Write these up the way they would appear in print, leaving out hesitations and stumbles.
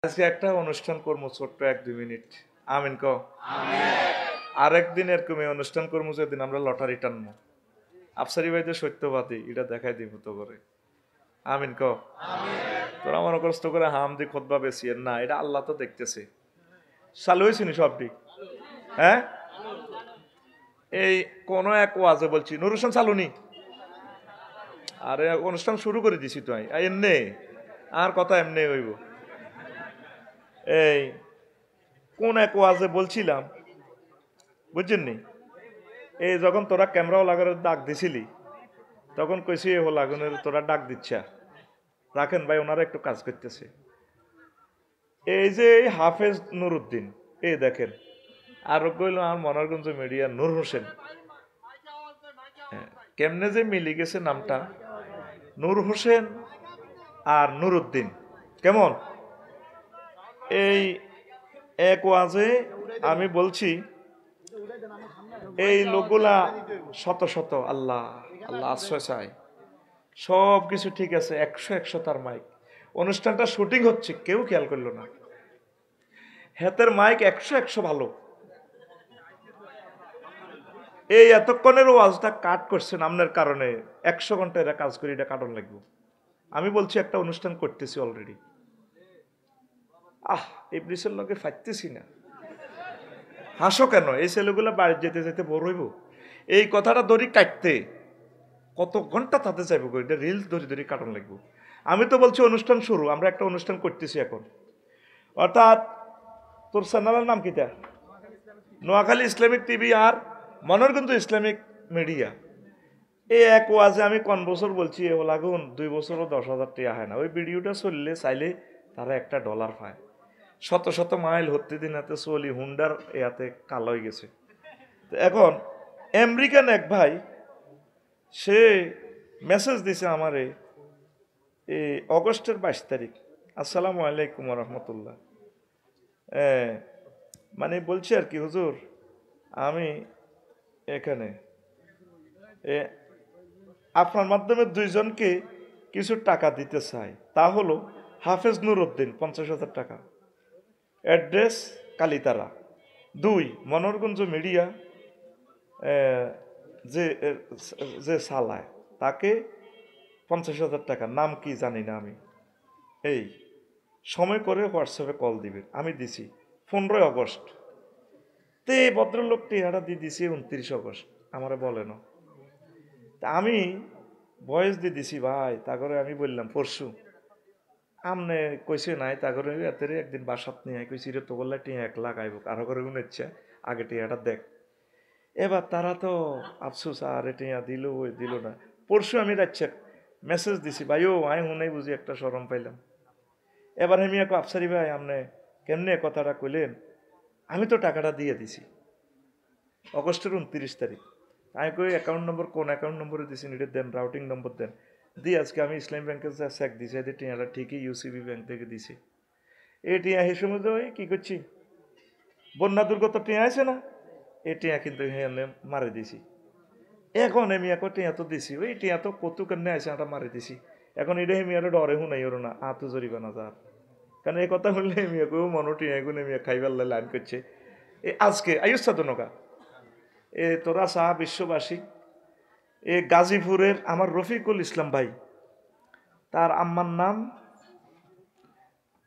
আজকে একটা অনুষ্ঠান করবো ছোট্ট 1-2 মিনিট। আমিন ক আরেকদিন এরকম অনুষ্ঠান করবো যেদিন আমরা লটারি টানবো। আফসারি ভাই তো সত্যবাদী, এটা দেখাই দিব তো করে। আমিন ক তোরা মনে কষ্ট করে হাম দি খোদবা বেশি না, এটা আল্লাহ তো দেখতেছে। চালু হয়েছে নি সবটি? হ্যাঁ, এই কোন এক ওয়াজে বলছি নুর হোসেন চালুনি, আরে অনুষ্ঠান শুরু করে দিছি তো এমনি আর কথা এমনি হইব। এই কোন এক ওয়াজে বলছিলাম বুঝছেন নি, এই যখন তোরা ক্যামেরা লাগানোর ডাক দিছিলি তখন কইছি হো লাগানোর তোরা ডাক দিচ্ছা রাখেন ভাই, ওনারা একটু কাজ করতেছে। এই যে হাফেজ নুরুদ্দিন, এই দেখেন, আর কইল আমার মনোরগঞ্জ মিডিয়া নূর হোসেন, কেমনে যে মিলি গেছে নামটা নূর হোসেন আর নুরুদ্দিন। কেমন এই এক ওয়াজে আমি বলছি এই লোকগুলা শত শত আল্লাহ আল্লাহ আশ্রয় চায়, সব কিছু ঠিক আছে, 100 তার মাইক, অনুষ্ঠানটা শুটিং হচ্ছে কেউ খেয়াল করলো না, হাতের মাইক 100 ভালো। এই এতক্ষণের ওয়াজটা কাট করছেন আপনার কারণে, 100 ঘন্টা এরা কাজ করে এটা কাটন লাগবে। আমি বলছি একটা অনুষ্ঠান করতেছি অলরেডি, এই ব্রিসের লোকে ফাইতেছি না, হাসো কেন? এই ছেলেগুলো বাড়ি যেতে যেতে বড় হইব, এই কথাটা ধরি কাটতে কত ঘন্টা তাতে যাইব, এটা রিলস ধরে ধরে কাটন লাগবে। আমি তো বলছি অনুষ্ঠান শুরু, আমরা একটা অনুষ্ঠান করতেছি এখন, অর্থাৎ তোর চ্যানেলের নাম কিটা? নোয়াখালী ইসলামিক টিভি আর মনোরগঞ্জ ইসলামিক মিডিয়া। এই এক ওয়াজে আমি কোন বছর বলছি এ লাগুন 2 বছরও 10,000 টাকা হয় না, ওই ভিডিওটা চললে চাইলে তারা $1 পায়। শত শত মাইল হতে দিন এতে চলি হুন্ডার ইয়াতে কালো হয়ে গেছে। এখন আমেরিকান এক ভাই সে মেসেজ দিছে আমারে এই অগস্টের 22 তারিখ, আসসালামু আলাইকুম রহমতুল্লাহ, মানে বলছি আর কি হুজুর আমি এখানে আপনার মাধ্যমে 2 জনকে কিছু টাকা দিতে চাই, তা হলো হাফেজ নুরুদ্দিন 50,000 টাকা, অ্যাড্রেস কালীতারা 2 মনোরগঞ্জ মিডিয়া, যে যে সালায় তাকে 50,000 টাকা, নাম কি জানি না আমি, এই সময় করে হোয়াটসঅ্যাপে কল দিবেন। আমি দিছি 15 আগস্ট, তে ভদ্রলোকটি এটা দিয়ে দিছি 29 আগস্ট, আমারে বলে না, তা আমি ভয়েস দিয়ে দিছি ভাই, তা করে আমি বললাম পরশু আমনে কইছে নাই, তা করে এতে একদিন বাসাত নিয়ে কইছি রে তো বললে টিয়া 1 লাখ আইব, আরো করে উনেছে আগে টিয়াটা দেখ। এবার তারা তো আফসোস আর টিয়া দিল ওই দিল না। পরশু আমি রাখছে মেসেজ দিছি ভাই ও আই হুনেই বুঝি একটা শরম পাইলাম। এবার আমি এক আফসারি ভাই আপনি কেমনে কথাটা কইলেন, আমি তো টাকাটা দিয়ে দিছি অগস্টের 29 তারিখ, আমি কই অ্যাকাউন্ট নম্বর কোন অ্যাকাউন্ট নম্বরে দিছি এটা দেন, রাউটিং নম্বর দেন, দিয়ে আজকে আমি ইসলাম ব্যাংকের যা চেক দিছি এদের টিয়াটা ঠিকই ইউসিবি ব্যাংক থেকে দিছি। এই টিয়া হে সময় ওই কি করছি বন্যা দুর্গত টিয়া আছে না, এই টিয়া কিন্তু হেনে মারে দিছি। এখন আমি এখন টিয়া তো দিছি, ওই টিয়া তো কত কেনে আছে এটা মারে দিছি, এখন এটা আমি আরো ডরে হুনাই ওর না আতো জরিবা না যার, কারণ এই কথা বললে আমি কেউ মনো টিয়া এগুলো আমি খাইবার লাইন করছে। এই আজকে আয়ুষ্টা তো নকা এ তোরা সাহা বিশ্ববাসী, এ গাজীপুরের আমার রফিকুল ইসলাম ভাই, তার আম্মার নাম,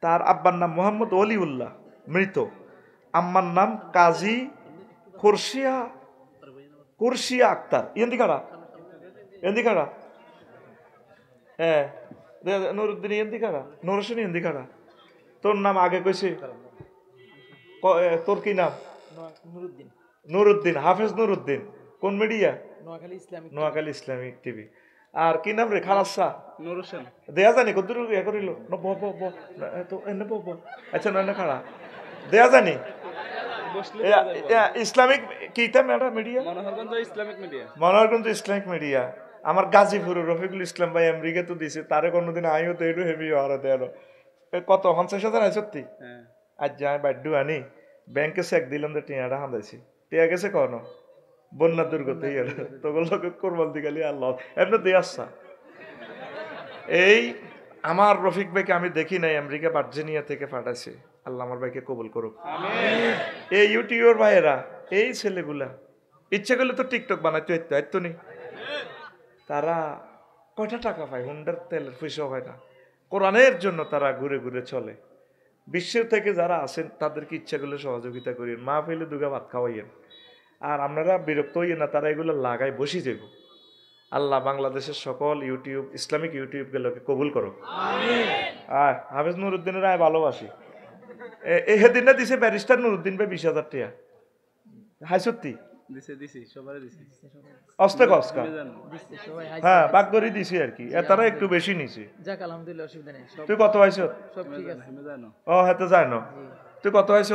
তার আব্বার নাম মোহাম্মদ অলিউল্লাহ মৃত, আম্মার নাম কাজী খুরশিয়া কুরশিয়া আক্তার, এন্দিকারা হ্যাঁ নুরুদ্দিন এন্দিকারা, নুর হোসেন এন্দিকারা, তোর নাম আগে কইছে তোর কি নাম? নুরুদ্দিন। নুরুদ্দিন, হাফেজ নুরুদ্দিন, কোন মিডিয়া? Noakhali Islamic TV. আর কি নাম রে? খালাসা নূর হোসেন, দেয়া জানি কত ইয়া করিল আচ্ছা না খাড়া দেয়া জানি ইসলামিক কিতা মিডিয়া, মনোহরগঞ্জ ইসলামিক মিডিয়া। আমার গাজীপুরের রফিকুল ইসলাম ভাই আমেরিকা তো দিছে, তারে কোনোদিন আইও তো একটু হেভি হওয়ার দেয়ালো কত 50,000 আয় সত্যি। আজ যাই বাড্ডু আনি ব্যাংকে চেক দিলাম যে টিয়াটা হাঁদাইছি, টিয়া গেছে কখনো বন্যা দুর্গত তোগুলো কোরবান দিগালি আল্লাহ এমনি দিয়ে আসছা। এই আমার রফিক ভাইকে আমি দেখি নাই, আমেরিকা ভার্জিনিয়া থেকে পাঠাইছে। আল্লাহ আমার ভাইকে কবুল করুক। এই ইউটিউবার ভাইয়েরা, এই ছেলেগুলা ইচ্ছা করলে তো টিকটক বানাইতে হইতো নি। তারা কয়টা টাকা পায়? হুন্ডার তেলের পয়সা হয় না। কোরআনের জন্য তারা ঘুরে ঘুরে চলে। বিশ্বের থেকে যারা আছেন তাদেরকে ইচ্ছা করলে সহযোগিতা করিয়েন, মা ফেলে দুগা ভাত খাওয়াইয়েন। আর আপনারা বিরক্ত হইয়েন না, তারা এগুলো লাগাই বসি যাব। আল্লাহ বাংলাদেশের সকল ইউটিউব, ইসলামিক ইউটিউব গুলোকে কবুল করো। হাফেজ নুরুদ্দিনের আয় ভালোবাসি। এদিন না দিছে ব্যারিস্টার নুরুদ্দিন ভাই 20,000 টাকা। হাই সত্যি অস্তে কস্কা, হ্যাঁ বাক করে দিছি আর কি, এতারা একটু বেশি নিছে। তুই কত পাইছ? ও হ্যাঁ তো জানো। তুই কত পাইছ?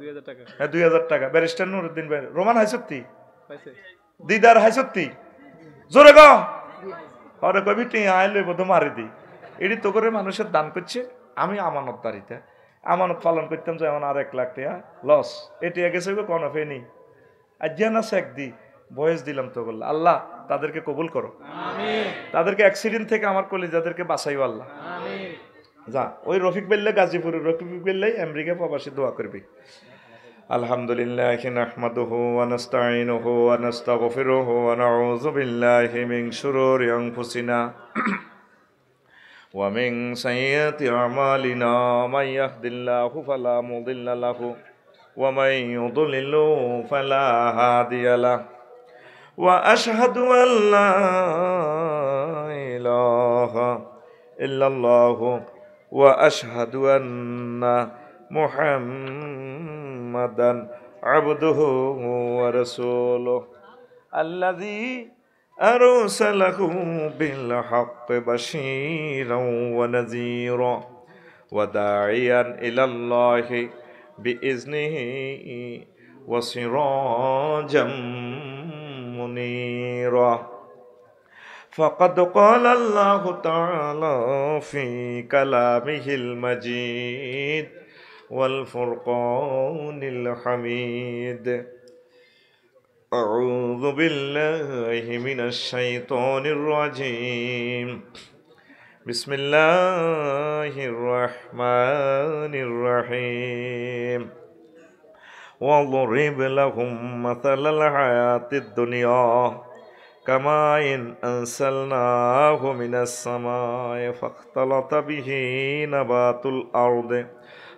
2000 টাকা। হ্যাঁ 2000 টাকা। ব্যারিস্টার নুরুদ্দিন ভাই। রোমান হাই সত্যি, দিদার হাই সত্যি, জোরে গ হরে কবি তুই আয় লইব তো মারি দি। এটি তো করে মানুষের দান করছে। আমি আমানত দাঁড়িতে আমানত পালন করতাম, যেমন আর 1 লাখ টাকা লস। এটি গেছে কোন ফেনি আজ্ঞানা শেখ দি বয়স দিলাম তো বললো। আল্লাহ তাদেরকে কবুল করো, তাদেরকে অ্যাক্সিডেন্ট থেকে আমার কলিজাদেরকে বাঁচাইও আল্লাহ। যা ওই রফিক বেল্লে, গাজীপুরের রফিক বেল্লাই আমেরিকা প্রবাসী দোয়া করবি। আলহামদুলিল্লাহি নাহমাদুহু ওয়া নাস্তাঈনুহু ওয়া নাস্তাগফিরুহু ওয়া নাউযু বিল্লাহি মিন শুরুরি আনফুসিনা ওয়া মিন সাইয়্যাতি আমালিনা মান ইয়াহদিল্লাহু ফালা মুদিল্লা লাহু ওয়া মান ইউদ্লিলহু ফালা হাদিয়া লাহু ওয়া আশহাদু আল লা ইলাহা ইল্লাল্লাহু ওয়া আশহাদু আন্না মুহাম্মাদান আবদুহু ওয়া রাসূলুহু আল্লাযী আরসালাহু বিল হাক্কি বাশীরান ওয়া নাযীরা ওয়া দাঈয়ান ইলাল্লাহি বিইজনিহি ওয়া সিরাজাম মুনীরা। فقد قال الله تعالى في كلامه المجيد والفرقان الحميد أعوذ بالله من الشيطان الرجيم بسم الله الرحمن الرحيم واضرب لهم مثل الحياة الدنيا كماء أنزلناه من السماء فاختلط به نبات الأرض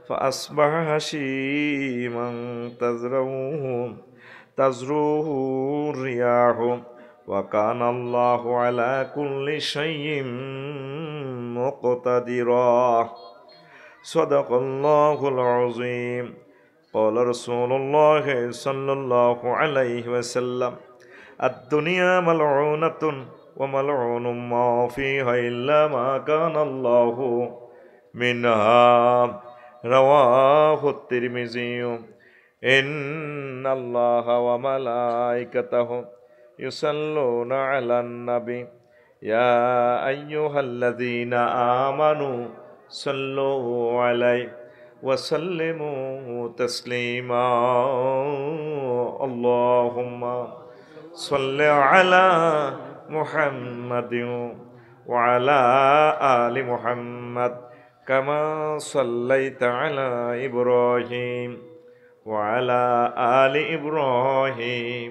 فأصبح هشيما تزروه الرياح وكان الله على كل شيء مقتدرا صدق الله العظيم قال رسول الله صلى الله عليه وسلم الدنيا ملعونة وملعون ما فيها إلا ما كان الله منها رواه الترمذي إن الله وملائكته يصلون على النبي يا أيها الذين آمنوا صلوا عليه وسلموا تسليما اللهم صل على محمد وعلى آل محمد كما صليت على إبراهيم وعلى آل إبراهيم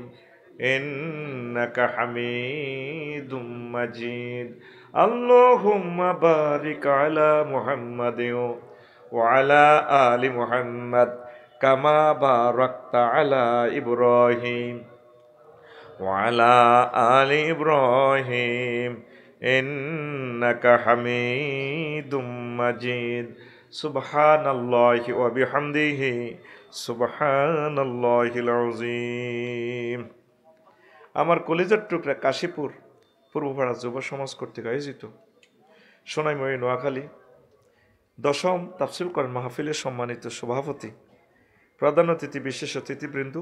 إنك حميد مجيد اللهم بارك على محمد وعلى آل محمد كما باركت على إبراهيم وعلى آل إبراهيم إنك حميد مجيد سبحان الله وبحمده سبحان الله العظيم। আমার কলেজের টুকরা কাশীপুর পূর্বপাড়া যুব সমাজ কর্তৃক আয়োজিত সোনাইমুড়ি নোয়াখালী 10ম তাফসীর কোরআন মাহফিলের সম্মানিত সভাপতি, প্রধান অতিথি, বিশেষ অতিথিবৃন্দ,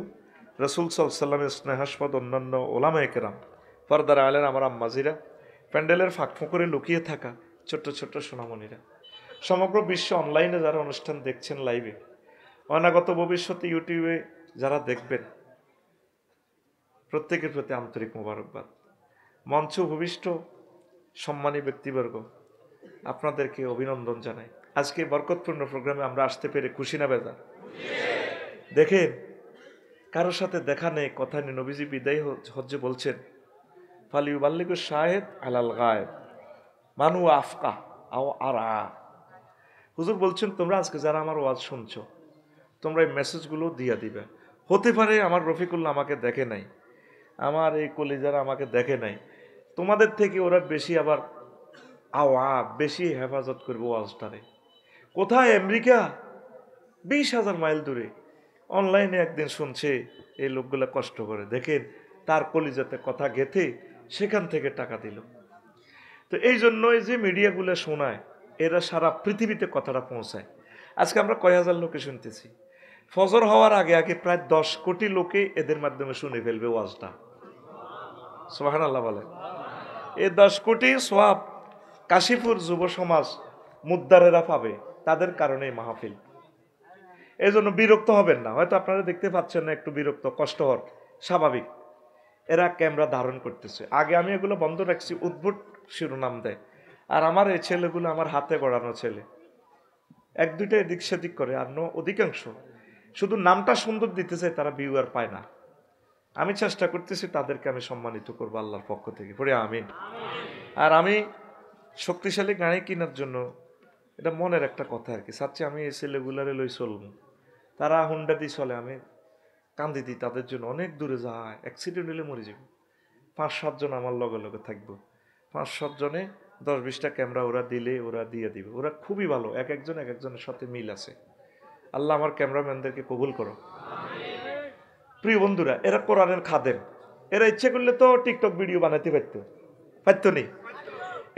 রাসূল সাল্লাল্লাহু আলাইহি ওয়াসাল্লামের স্নেহাস্পদ অন্যান্য ওলামায়ে কেরাম, পর্দার আলেন আমার আম্মাজিরা, প্যান্ডেলের ফাঁকফোকরে লুকিয়ে থাকা ছোট্ট ছোট্ট সোনামণিরা, সমগ্র বিশ্ব অনলাইনে যারা অনুষ্ঠান দেখছেন লাইভে, অনাগত ভবিষ্যতে ইউটিউবে যারা দেখবেন, প্রত্যেকের প্রতি আন্তরিক মোবারকবাদ। মঞ্চ ভূমিষ্ঠ সম্মানী ব্যক্তিবর্গ, আপনাদেরকে অভিনন্দন জানাই। আজকে বরকতপূর্ণ প্রোগ্রামে আমরা আসতে পেরে খুশি না বেজার? দেখেন, কারোর সাথে দেখা নেই, কথা নেই, নবীজি বিদায় হজ্জে বলছেন ফালিউবাল্লিগু শাহেদ আলাল গায়েব মানু আফকা আও আরা। হুজুর বলছেন তোমরা আজকে যারা আমার ওয়াজ শুনছো, তোমরা এই মেসেজগুলো দিয়ে দিবে। হতে পারে আমার রফিকুল্লাহ আমাকে দেখে নাই, আমার এই কলিজারা আমাকে দেখে নাই, তোমাদের থেকে ওরা বেশি আবার বেশি হেফাজত করবো ওয়াজটারে। কোথায়? আমেরিকা, 20,000 মাইল দূরে। অনলাইনে একদিন শুনছে এই লোকগুলো কষ্ট করে, দেখেন তার কলিজাতে কথা গেথে সেখান থেকে টাকা দিল। তো এই জন্যই যে মিডিয়াগুলো শোনায়, এরা সারা পৃথিবীতে কথাটা পৌঁছায়। আজকে আমরা কয় হাজার লোকে শুনতেছি, ফজর হওয়ার আগে আগে প্রায় 10 কোটি লোকে এদের মাধ্যমে শুনে ফেলবে ওয়াজটা। সুবহানাল্লাহ বলে। এই 10 কোটি সোয়াব কাশীপুর যুব সমাজ মুদ্দারেরা পাবে, তাদের কারণে মাহফিল। এই জন্য বিরক্ত হবেন না, হয়তো আপনারা দেখতে পাচ্ছেন না, একটু বিরক্ত কষ্ট হওয়ার স্বাভাবিক। এরা ক্যামেরা ধারণ করতেছে, আগে আমি এগুলো বন্ধ রাখছি, উদ্ভট শিরোনাম দেয়। আর আমার এই ছেলেগুলো আমার হাতে গড়ানো ছেলে, 1-2টা এদিক সেদিক করে, আর অধিকাংশ শুধু নামটা সুন্দর দিতে চায়, তারা ভিউয়ার পায় না। আমি চেষ্টা করতেছি তাদেরকে আমি সম্মানিত করবো আল্লাহর পক্ষ থেকে, পড়ে আমিন। আর আমি শক্তিশালী গাড়ি কেনার জন্য, এটা মনের একটা কথা আর কি, চাচ্ছি আমি এই ছেলেগুলারে লই চলবো। তারা হুন্ডা দিয়ে চলে, আমি কান্দি দিই তাদের জন্য, অনেক দূরে যায়, অ্যাক্সিডেন্ট হলে মরে যাবো। 5-7 জন আমার লগে লগে থাকবো, 5-7 জনে 10-20টা ক্যামেরা ওরা দিলে ওরা দিয়ে দিবে। ওরা খুবই ভালো, এক একজনের সাথে মিল আছে। আল্লাহ আমার ক্যামেরাম্যানদেরকে কবুল করো। প্রিয় বন্ধুরা, এরা কোরআনের খাদেম। এরা ইচ্ছে করলে তো টিকটক ভিডিও বানাতে পারতো নি।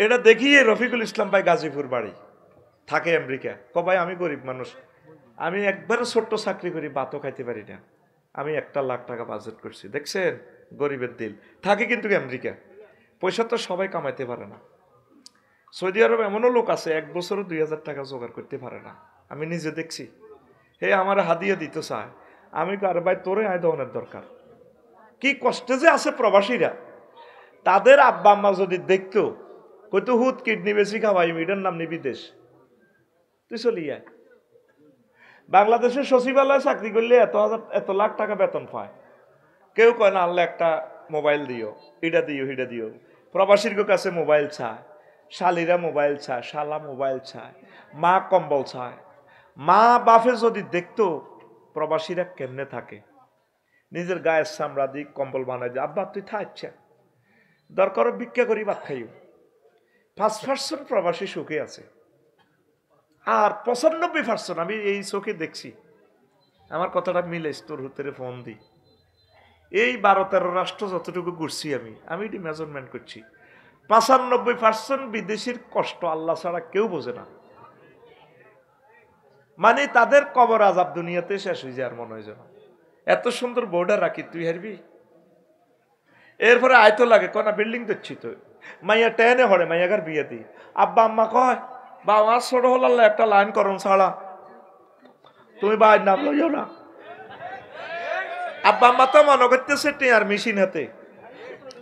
এটা দেখিয়ে রফিকুল ইসলাম ভাই গাজীপুর বাড়ি, থাকে আমেরিকা। ভাই আমি গরিব মানুষ, আমি একবারে ছোট্ট চাকরি করি, ভাতও খাইতে পারি না, আমি 1 লাখ টাকা বাজেট করছি। দেখছেন গরিবের দিল, থাকে কিন্তু আমেরিকা। পয়সা তো সবাই কামাইতে পারে না। সৌদি আরব এমনও লোক আছে 1 বছরও 2,000 টাকা জোগাড় করতে পারে না, আমি নিজে দেখছি। হে আমার হাদিয়া দিতে চায়, আমি কার ভাই তোরে আয় দনের দরকার। কি কষ্টে যে আছে প্রবাসীরা, তাদের আব্বা আম্মা যদি দেখতো, কইতো হুদ কিডনি বেশি খাওয়াই, এটার নাম নিবি দেশ, তুই চলি আয়। বাংলাদেশের সচিবালয়ে চাকরি করলে এত লাখ টাকা বেতন পায়, কেউ কয় না আল্লাহ একটা মোবাইল দিও, এটা দিও হিটা দিও। প্রবাসীর কাছে মোবাইল চায়, শালিরা মোবাইল চায়, শালা মোবাইল চায়, মা কম্বল চায়। মা বাপে যদি দেখতো প্রবাসীরা কেমনে থাকে, নিজের গায়ের চামড়া দিয়ে কম্বল বানাই দিয়ে, আব্বা তুই থাকছে দরকার ভিক্ষা করি ভাত খাইও। 5% প্রবাসী সুখে আছে, আর 95% আমি এই চোখে দেখছি। আমার কথাটা মিলে তোর হুতেরে ফোন দিই, এই 12-13 রাষ্ট্র যতটুকু ঘুরছি আমি এটি মেজারমেন্ট করছি, 95% বিদেশির কষ্ট আল্লাহ ছাড়া কেউ বোঝে না। মানে তাদের কবর আজাব দুনিয়াতে শেষ হয়ে যায় আর মনে হয় যেন এত সুন্দর বর্ডার রাখি তুই হারবি। এরপরে আয়তো লাগে কনা বিল্ডিং দেখছি তো, মাইয়া টেনে হরে মাইয়াগার বিয়ে দি, আব্বা আম্মা কয় বাবা ছোট হল একটা লাইন করুন ছাড়া, তুমি বাইর নাম লইও না। আব্বা আম্মা তো মনে করতেছে টেয়ার মেশিন হাতে,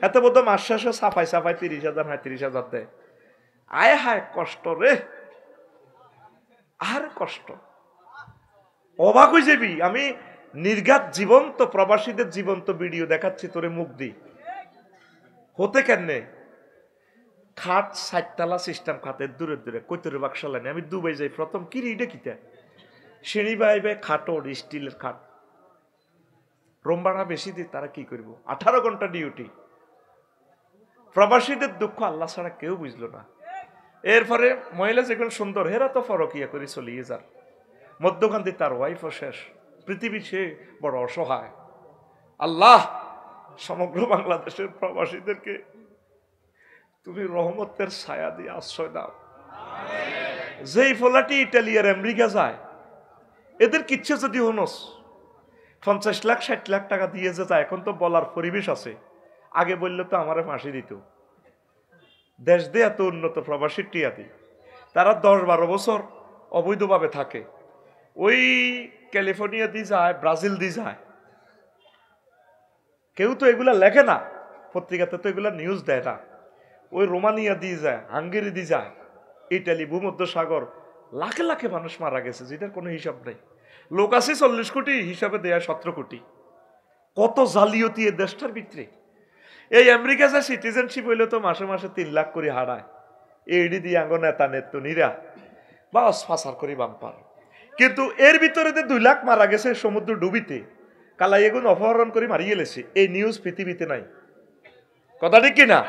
এত বোধ মাস শেষে সাফাই 30,000 35,000 দেয়। আয় হায় কষ্ট রে, আর কষ্ট, অবাক হয়ে যাবি। আমি নির্ঘাত জীবন্ত প্রবাসীদের জীবন্ত ভিডিও দেখাচ্ছি তোরে, মুখ দি হতে কেনে খাট 60 তলা সিস্টেম, খাতের দূরে দূরে কৈতরে বাক্সা লাইনে। আমি দুবাই যাই প্রথম, কি রিডে কিতা শ্রেণী বাইবে খাটো স্টিলের খাট, রোমবাড়া বেশি দিই, তারা কি করবো, 18 ঘন্টা ডিউটি। প্রবাসীদের দুঃখ আল্লাহ ছাড়া কেউ বুঝলো না। এরপরে মহিলা যেগুলো সুন্দর, হেরা তো ফরকিয়া করে চলিয়ে যান, মধ্যখান্তি তার ওয়াইফও শেষ, পৃথিবী সে বড় অসহায়। আল্লাহ সমগ্র বাংলাদেশের প্রবাসীদেরকে তুমি রহমতের ছায়া দিয়ে আশ্রয় দাও। যেই ফলাটি ইটালিয়ার আমেরিকা যায়, এদের কিচ্ছু যদি হনস 50 লাখ 60 লাখ টাকা দিয়ে যে যায়, এখন তো বলার পরিবেশ আছে, আগে বললে তো আমারে ফাঁসি দিত। দেশ দিয়ে এত উন্নত প্রবাসীর টিয়াদি, তারা 10-12 বছর অবৈধভাবে থাকে, ওই ক্যালিফোর্নিয়া দিয়ে যায়, ব্রাজিল দিয়ে যায়। কেউ তো এগুলা লেখে না, পত্রিকাতে তো এগুলা নিউজ দেয় না। ওই রোমানিয়া দিয়ে যায়, হাঙ্গেরি দিয়ে যায়, ইটালি, ভূমধ্য সাগর, লাখে লাখে মানুষ মারা গেছে, যেটার কোনো হিসাব নাই। লোক আছে 40 কোটি, হিসাবে দেয়া 17 কোটি। কত জালিয়াতি এই দেশটার ভিতরে। এই আমেরিকা যা সিটিজেনশিপ হইলে তো মাসে মাসে 3 লাখ করে হারায়, এইডি দিয়ে আঙ্গ নেতা নেত্রীরা বাস ফাঁসার করি বাম্পার। কিন্তু এর ভিতরে 2 লাখ মারা গেছে সমুদ্র ডুবিতে, কালাই এগুন অপহরণ করে মারিয়ে লেছে। এই নিউজ পৃথিবীতে নাই, কথা ঠিক কিনা?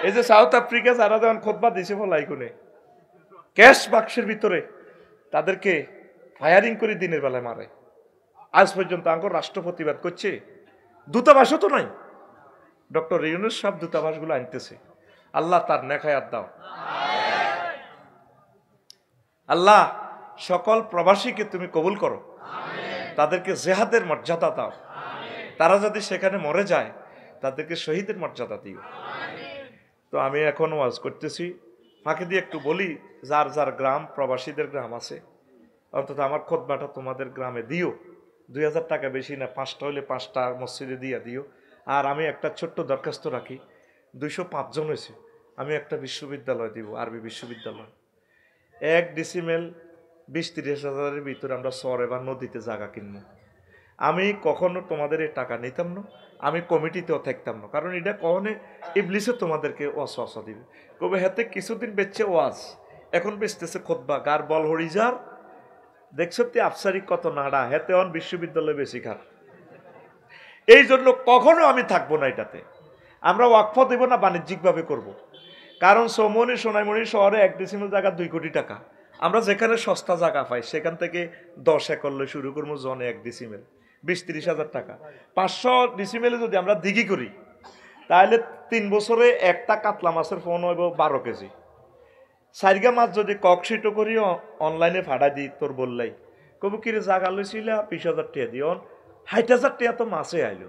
এই যে সাউথ আফ্রিকা যারা যখন খোদবা দিছে বলাই কোনে ক্যাশ বাক্সের ভিতরে তাদেরকে ফায়ারিং করে দিনের বেলায় মারে। আজ পর্যন্ত আঙ্গর রাষ্ট্র প্রতিবাদ করছে, দূতাবাসও তো নাই। ডক্টর ইউনূস সাহেব দূতাবাসগুলো আনতেছে। আল্লাহ তার নেখায়াত দাও। আল্লাহ সকল প্রবাসীকে তুমি কবুল করো, তাদেরকে জেহাদের মর্যাদা দাও। তারা যদি সেখানে মরে যায় তাদেরকে শহীদের মর্যাদা দিও। তো আমি এখন ওয়াজ করতেছি, ফাঁকে দিয়ে একটু বলি, যার যার গ্রাম প্রবাসীদের গ্রাম আছে, অন্তত আমার খুতবাটা তোমাদের গ্রামে দিও। 2000 টাকা বেশি না, 5টা হলে 5টা মসজিদে দিয়ে দিও। আর আমি একটা ছোট্ট দরখাস্ত রাখি, 205 জন হয়েছে, আমি একটা বিশ্ববিদ্যালয় দিব, আরবি বিশ্ববিদ্যালয়। 1 ডিসিমেল 20-30 হাজারের ভিতরে আমরা চরে বা নদীতে জায়গা কিনবো। আমি কখনো তোমাদের এই টাকা নিতাম না, আমি কমিটিতেও থাকতাম না, কারণ এটা কখনো ইবলিসে তোমাদেরকে ওয়াসওয়াসা দিবে, কবে হাতে কিছুদিন বেচছে ওয়াজ, এখন বেচতেছে খুতবা। গার বল হরিজার দেখছো তে আফসারি কত নাড়া, হেতে অন বিশ্ববিদ্যালয় বেশি খার। এই জন্য কখনো আমি থাকবো না এটাতে। আমরা ওয়াকফ দেব না, বাণিজ্যিকভাবে করব। কারণ সৌমনি সোনাইমণি শহরে 1 ডিসিমেল জায়গা 2 কোটি টাকা। আমরা যেখানে সস্তা জায়গা পাই সেখান থেকে 10 একর শুরু করবো, জনে 1 ডিসিমেল 20-30 হাজার টাকা। 500 ডিসিমেলে যদি আমরা দিঘি করি তাহলে 3 বছরে একটা কাতলা মাছের ফোন হইব 12 কেজি। সাইরগা মাছ যদি ককশিটো করি অনলাইনে ভাড়া দিই, তোর বললাই কবু কিরে জায়গা লইছিল 20,000 টাকা দিও, 60,000 টাকা তো মাছে আইলো।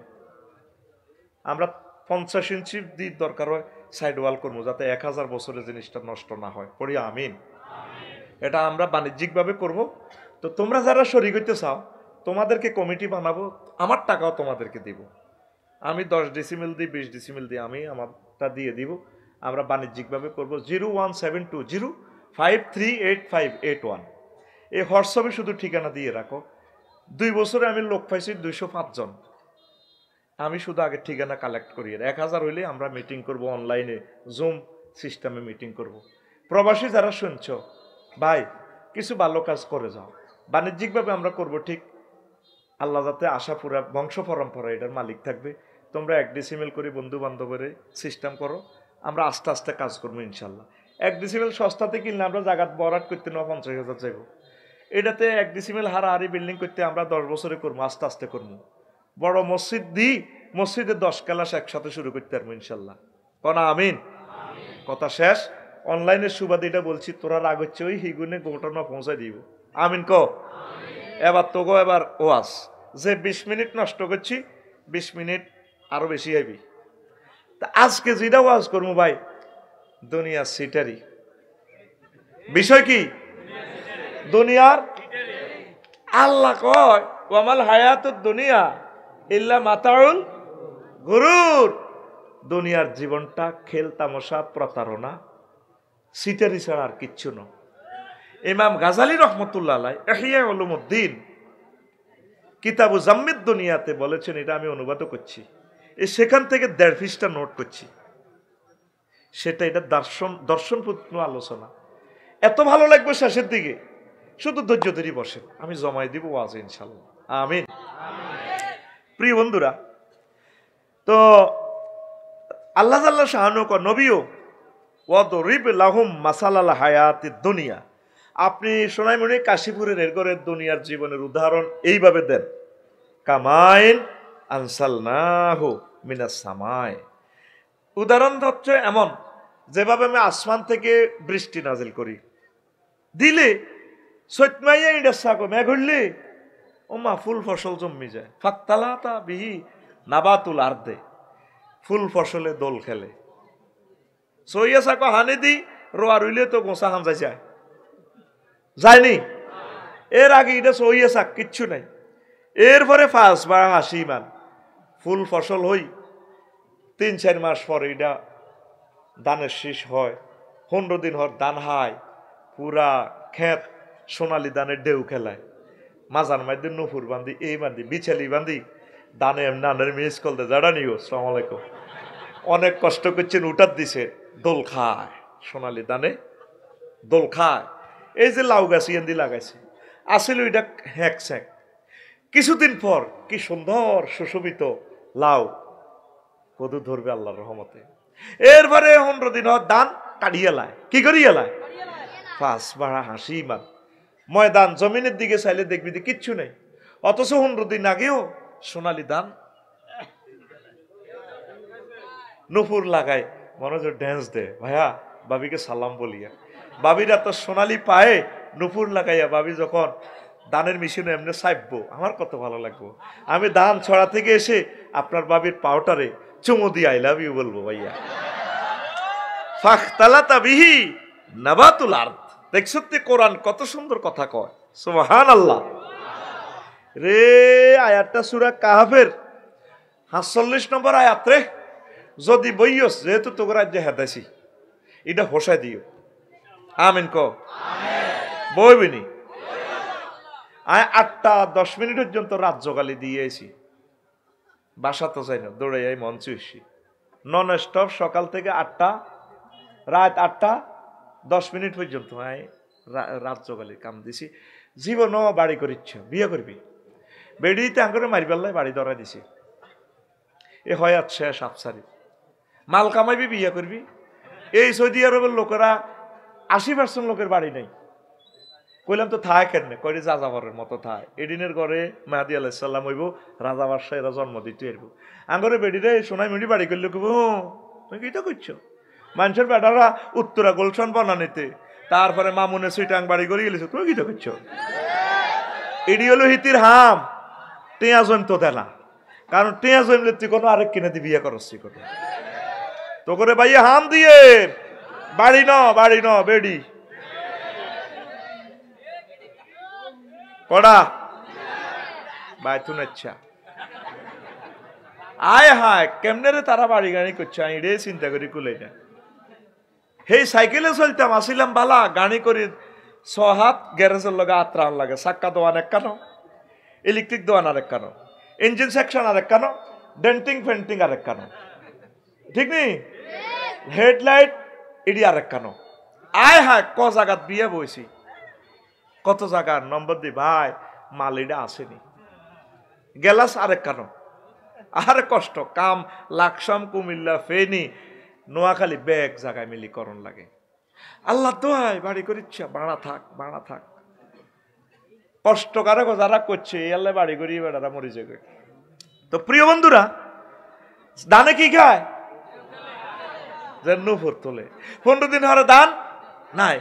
আমরা 50 ইঞ্চি দিয়ে দরকার হয় সাইড ওয়াল করবো, যাতে 1000 বছরের জিনিসটা নষ্ট না হয়। পড়ি আমিন। এটা আমরা বাণিজ্যিকভাবে করব। তো তোমরা যারা শরীক হইতে চাও তোমাদেরকে কমিটি বানাবো, আমার টাকাও তোমাদেরকে দিব। আমি 10 ডিসিমেল দিই, 20 ডিসিমেল দিই, আমি আমারটা দিয়ে দিব। আমরা বাণিজ্যিকভাবে করবো। 01720538581 এই হোয়াটসঅ্যাপে শুধু ঠিকানা দিয়ে রাখো। 2 বছরে আমি লোক পাইছি 205 জন। আমি শুধু আগে ঠিকানা কালেক্ট করি। 1000 হইলে আমরা মিটিং করব, অনলাইনে জুম সিস্টেমে মিটিং করব। প্রবাসী যারা শুনছ ভাই, কিছু ভালো কাজ করে যাও, বাণিজ্যিকভাবে আমরা করব ঠিক। আল্লাহ যাতে আশা পুরা বংশ পরম্পরা এটার মালিক থাকবে। তোমরা 1 ডিসিমেল করে বন্ধু বান্ধবের সিস্টেম করো, আমরা আস্তে আস্তে কাজ করবো ইনশাল্লাহ। 1 ডিসিমেল সস্তাতে কিনলে আমরা জায়গা বরাট করতে 50,000 চাইব। এটাতে 1 ডিসিমেল হারাহারি বিল্ডিং করতে আমরা 10 বছরে করবো, আস্তে আস্তে করবো। বড় মসজিদ দিই, মসজিদে 10 ক্লাস একসাথে শুরু করতে পারবো ইনশাল্লাহ। কনা আমিন। কথা শেষ। অনলাইনের সুবাদে এটা বলছি, তোরা রাগ হচ্ছে ওই হিগুনে ঘটনা পৌঁছাই দিব। আমিন ক। এবার তো গো এবার ওয়াজ যে 20 মিনিট নষ্ট করছি, 20 মিনিট আরো বেশি আইবি। তা আজকে যেটা ওয়াজ করবো ভাই, দুনিয়ার সিটারি। বিষয় কি? দুনিয়ার। আল্লাহ কয় ওয়ামাল হায়াতুদ দুনিয়া ইল্লা মাতাউল গুরুর। দুনিয়ার জীবনটা খেল তামাশা, প্রতারণা, সিটারি ছাড়া আর কিচ্ছু না। ইমাম গাজালি রহমতুল্লাহ আলাইহি ইহইয়া উলুমুদ্দিন কিতাবু জাম্মিদ দুনিয়াতে বলেছেন, এটা আমি অনুবাদও করছি, সেখান থেকে 1.5 পৃষ্ঠা নোট করছি। সেটা এটা দর্শনপূর্ণ আলোচনা। এত ভালো লাগবে শেষের দিকে, শুধু ধৈর্য ধরে বসেন, আমি জমাই দিব ওয়াজ ইনশাল্লাহ। আমিন। প্রিয় বন্ধুরা, তো আল্লাহ জাল্লা শাহানু ক নবীও ওয়াদরিব লাহুম মাসালাল হায়াতিদ দুনিয়া। আপনি সোনাইমণি কাশীপুরের এরগরের দুনিয়ার জীবনের উদাহরণ এইভাবে দেন, কামাইন আনসালনাহু মিনাস সামাই। উদাহরণ হচ্ছে এমন, যেভাবে আমি আসমান থেকে বৃষ্টি নাজিল করি, দিলে সৈতমাইয়া ইডা সাকো মেঘ হইলে ওমা ফুল ফসল জন্মি যায়। ফাক্তালাতা বিহি নাবাতুল আরদে, ফুল ফসলে দোল খেলে। সইয়া সাকো হানি দি রোয়া রইলে তো গোসা হাম যায়, যায়নি। এর আগে এটা সইয়া সাক কিচ্ছু নাই। এরপরে 5 বার হাসি মান ফুল ফসল হই, 3-4 মাস পরে এটা ধানের শীষ হয়, 15 দিন হর দান হায় পুরা খেত সোনালি দানের ঢেউ খেলায় মাজার মধ্যে নুপুর বান্ধি এই বান্ধি বিছালি বান্ধি দানে নানের মিস করতে যারা নিও সালাম আলাইকুম অনেক কষ্ট করছেন উঠার দিছে দোল খায় সোনালি দানে দোল খায় এই যে লাউ গাছ ইয়ান্দি লাগাইছে আসিল এটা হ্যাক স্যাক কিছুদিন পর কি সুন্দর সুশোভিত লাউ কদু ধরবে আল্লাহর রহমতে এরপরে 15 দিন দান কাটিয়ে লায় কি করিয়ে লায় পাঁচ বাড়া হাসি ইমান ময়দান জমিনের দিকে চাইলে দেখবি কিচ্ছু নেই অথচ 15 দিন আগেও সোনালি দান নুপুর লাগায় মনোযোগ ড্যান্স দে ভাইয়া বাবিকে সালাম বলিয়া বাবিরা তো সোনালি পায়ে নুপুর লাগাইয়া বাবি যখন দানের মেশিনে এমনি চাইবো আমার কত ভালো লাগবো আমি দান ছড়া থেকে এসে আপনার বাবির পাউটারে চুমু দিয়ে আই লাভ ইউ বলবো ভাইয়া ফাখতালাতা বিহি নাবাতুল আরদ দেখছো তো কোরআন কত সুন্দর কথা কয় সুবহানাল্লাহ রে আয়াতটা সূরা কাহফের ৪৭ নম্বর আয়াত রে যদি বইয়স যেহেতু তোর রাজ্যে হেদাইছি এটা হোসাই দিও আমিন ক বইবিনি আয় ৮টা ১০ মিনিট পর্যন্ত রাজ্য গালি দিয়েছি বাসা তো চাই না দৌড়াই মঞ্চ এসি নন স্টপ সকাল থেকে ৮টা রাত ৮টা ১০ মিনিট পর্যন্ত রাজ্য গালি কাম দিছি জীবনও বাড়ি করিচ্ছ বিয়ে করবি বেড়িতে আঙ্গুরে মারি পেল্লাই বাড়ি ধরা দিছি এ হয় শেষ আফসারি মাল কামাইবি বিয়ে করবি এই সৌদি আরবের লোকেরা ৮০% লোকের বাড়ি নেই কইলাম তো থায় কেন কই যাযাবরের মতো থায় এদিনের ঘরে মাহাদি আলাইসাল্লাম হইব রাজা বাদশাহ এরা জন্ম দিতে এরব আঙ্গরে বেডিরে সোনাই মুড়ি বাড়ি করলে কব তুমি কি তো করছো মানুষের বেটারা উত্তরা গোলশন বনানিতে তারপরে মামুনে সুইটাং বাড়ি করে গেলেছো তুমি কি তো করছো এডি হলো হিতির হাম টেয়া জমতো দেনা কারণ টেয়া জমলে তুই কোনো আরেক কিনে দিয়ে বিয়ে করছি কোনো তো করে ভাই হাম দিয়ে বাড়ি ন বেডি কড়া বাইতুন আচ্ছা আয় হায় কেমনে রে তারা বাড়ি গাড়ি করছে আমি রে চিন্তা করি কুলাই না হেই সাইকেলে চলতাম আসিলাম বালা গাড়ি করে 6 হাত গ্যারেজের লগে আত্রান লাগে চাক্কা দোয়ান এক কানো ইলেকট্রিক দোয়ান আরেক কানো ইঞ্জিন সেকশন আরেক কানো ডেন্টিং ফেন্টিং আরেক কানো ঠিক নেই হেডলাইট এডি আরেক কানো আয় হায় ক জায়গাত বিয়ে বইছি কত জায়গার নম্বর দি ভাই মালিটা আসেনি গেলাস আরেক কানো আরে কষ্ট কাম লাকসাম কুমিল্লা ফেনি নোয়াখালী ব্যাগ জায়গায় মিলি করণ লাগে আল্লাহ দোহাই বাড়ি করিচ্ছা বাড়া থাক কষ্ট কারো যারা করছে আল্লাহ বাড়ি করি বেড়ারা মরি যাবে তো প্রিয় বন্ধুরা দানে কি খায় যে নুপুর তোলে 15 দিন হরে দান নাই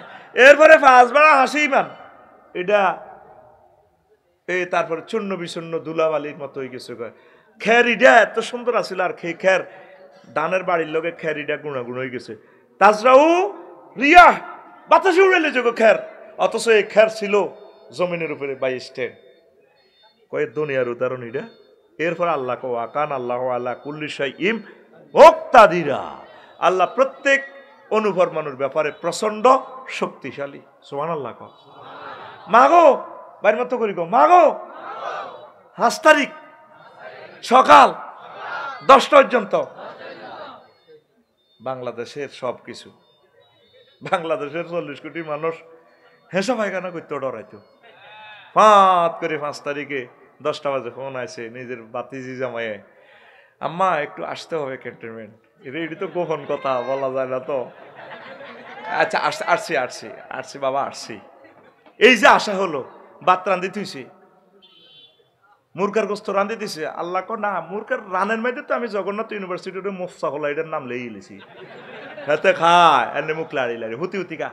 এরপরে 5 বেড়া হাসি ইমান এটা এই তারপরে চূর্ণ বিচূর্ণ ধুলাবালির মতো হয়ে গেছে খেরিটা এত সুন্দর আছিল আর খের দানের বাড়ির লোকে খেরিটা গুণাগুণ হয়ে গেছে তাজরাও রিয়া বাতাসে উড়েলে যোগ খের অথচ এই খের ছিল জমিনের উপরে 22 টেন কয়ে দুনিয়ার উদাহরণ এটা এরপর আল্লাহ কান আল্লাহ আল্লাহ কুল্লি শাইইন মুক্তাদিরা আল্লাহ প্রত্যেক অনুভব মানুষ ব্যাপারে প্রচন্ড শক্তিশালী সুবহানাল্লাহ কও মাগো বাইর মতো করি গো মাগো 5 তারিখ সকাল 10টা পর্যন্ত বাংলাদেশের সবকিছু বাংলাদেশের 40 কোটি মানুষ হেসা পায়খানা করতে ডরাইতো ফাঁত করে 5 তারিখে 10টা বাজে ফোন আছে নিজের বাতিজি জামাইয়ে আম্মা একটু আসতে হবে ক্যান্টনমেন্ট এটি তো গোপন কথা বলা যায় না তো আচ্ছা আসছি বাবা আসছি এই যে আশা হলো ভাত রান্ধি থুইছি মুরগার গোস্ত রান্ধি দিছে আল্লাহ কো না মুরগার রানের মধ্যে তো আমি জগন্নাথ ইউনিভার্সিটির মুফসা হলো এটার নাম লেই লিছি হাতে খায় এনে মুখ লাড়ি হুতি কা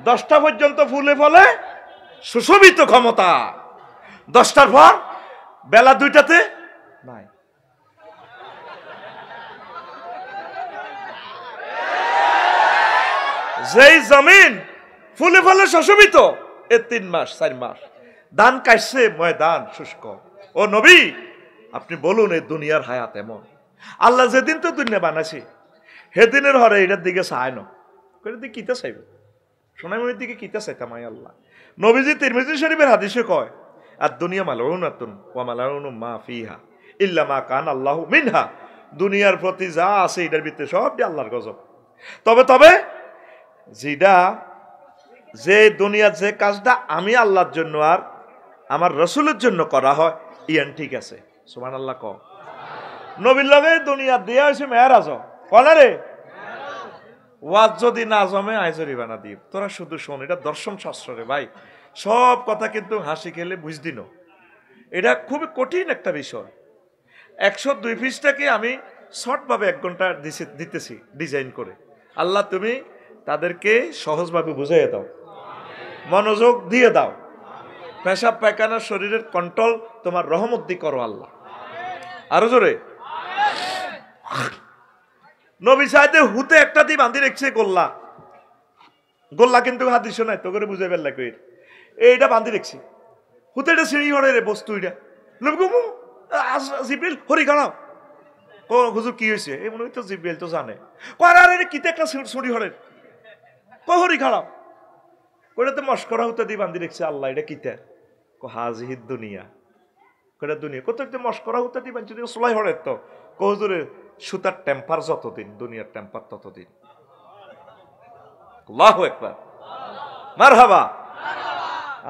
দশটা পর্যন্ত ফুলে ফলে সুশোভিত ক্ষমতা 10টার পর বেলা 2টাতে নাই যেই জমিন ফুলে ফলে সুশোভিত এ 3 মাস 4 মাস ধান কাটছে ময়দান শুষ্ক ও নবী আপনি বলুন এই দুনিয়ার হায়াত এমন। আল্লাহ যেদিন তো দুনিয়া বানাইছে সেদিনের হরে এটার দিকে চায় না, এটার দিকে কিতা চাইব, সোনামণির দিকে কিতা চাইতাম আল্লাহ। নবীজি তিরমিজি শরীফের হাদিসে কয় আর দুনিয়া মালাউনাতুন ওয়া মালাউনু মা ফিহা ইল্লা মা কান আল্লাহু মিনহা। দুনিয়ার প্রতি যা আছে এটার ভিতরে সবই আল্লাহর গজব। তবে যে দুনিয়ার যে কাজটা আমি আল্লাহর জন্য আর আমার রসুলের জন্য করা হয় ইয়ান ঠিক আছে। সুবহানাল্লাহ। ক নবীর লগে দুনিয়া দিয়া হয়েছে মেয়ারাজ কনা রে, ওয়াজ যদি না জমে আইজরিবানা দিব। তোরা শুধু শোন, এটা দর্শন শাস্ত্র রে ভাই, সব কথা কিন্তু হাসি খেলে বুঝদি না। এটা খুবই কঠিন একটা বিষয়। 102 পৃষ্ঠাকে আমি শর্টভাবে 1 ঘন্টা দিতেছি ডিজাইন করে। আল্লাহ তুমি তাদেরকে সহজভাবে বুঝিয়ে দাও, মনোযোগ দিয়ে দাও। পেশাব পায়খানা শরীরের কন্ট্রোল তোমার রহমত দি করো আল্লাহ। আরো জোরে। নবী সাইদে হুতে একটা দি বাঁধি রেখছে গোল্লা কিন্তু হাদিস নাই তো করে বুঝে ফেললা কই এইটা বাঁধি রেখছি হুতে এটা সিঁড়ি হরে রে বস্তু এটা জিব্রিল হরি খারাপ হুজুর কি হয়েছে এই মনে হয় তো জিব্রিল তো জানে আরে কিতে একটা ছুরি হরে হরি খারাপ ওইটাতে মস্করা হুতে দি বাঁধি রেখছে আল্লাহ এটা কিতে হাজিহিদ দুনিয়া কটা দুনিয়া কত একটা মস্করা হুতে দি বাঁধি সোলাই হরে তো হুজুরের সুতার টেম্পার যতদিন দুনিয়ার টেম্পার ততদিন। আল্লাহু আকবার, মারহাবা।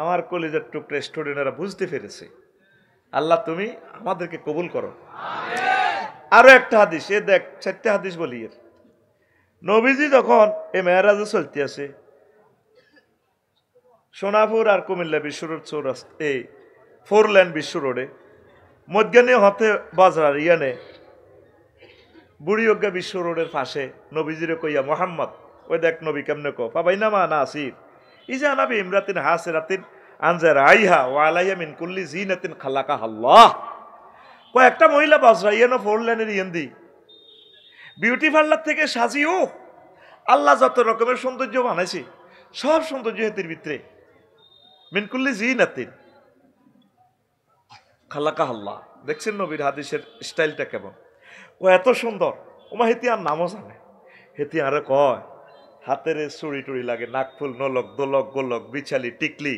আমার কলিজার টুকরা স্টুডেন্টরা বুঝতে পেরেছে। আল্লাহ তুমি আমাদেরকে কবুল করো। আরো একটা হাদিস, এ দেখ 4টা হাদিস বলি। এর নবীজি যখন এ মেরাজে চলতে আছে সোনাপুর আর কুমিল্লা বিশ্ব রোড চৌরাস্তা এই 4 লেন বিশ্ব রোডে মধ্যাহ্নে হতে বাজরার ইয়ানে বুড়িয়জ্ঞা বিশ্ব রোডের পাশে নবীজিরে কইয়া মোহাম্মদ ওই দেখ নবী কেমনে কো পাবাইনামা নাসির ইজা নাবি ইমরাতিন হাসিরাতিন আনজার আইহা ওয়া আলাইহা মিন কুল্লি জিনাতিন খালাকা আল্লাহ। কয়েকটা মহিলা বাজরাইয়ানো 4 লেনের ইয়ান্দি বিউটি পার্লার থেকে সাজিও আল্লাহ যত রকমের সৌন্দর্য বানাইছে সব সৌন্দর্য হেতির ভিতরে মিন কুল্লি জিনাতিন খালাকা আল্লাহ। দেখছেন নবীর হাদিসের স্টাইলটা কেমন, ও এত সুন্দর। ওমা হেতি আর নামও জানে, হেতি আরে কয় হাতের চুড়ি টুড়ি লাগে, নাকফুল নলক দোলক গোলক বিছালি টিকলি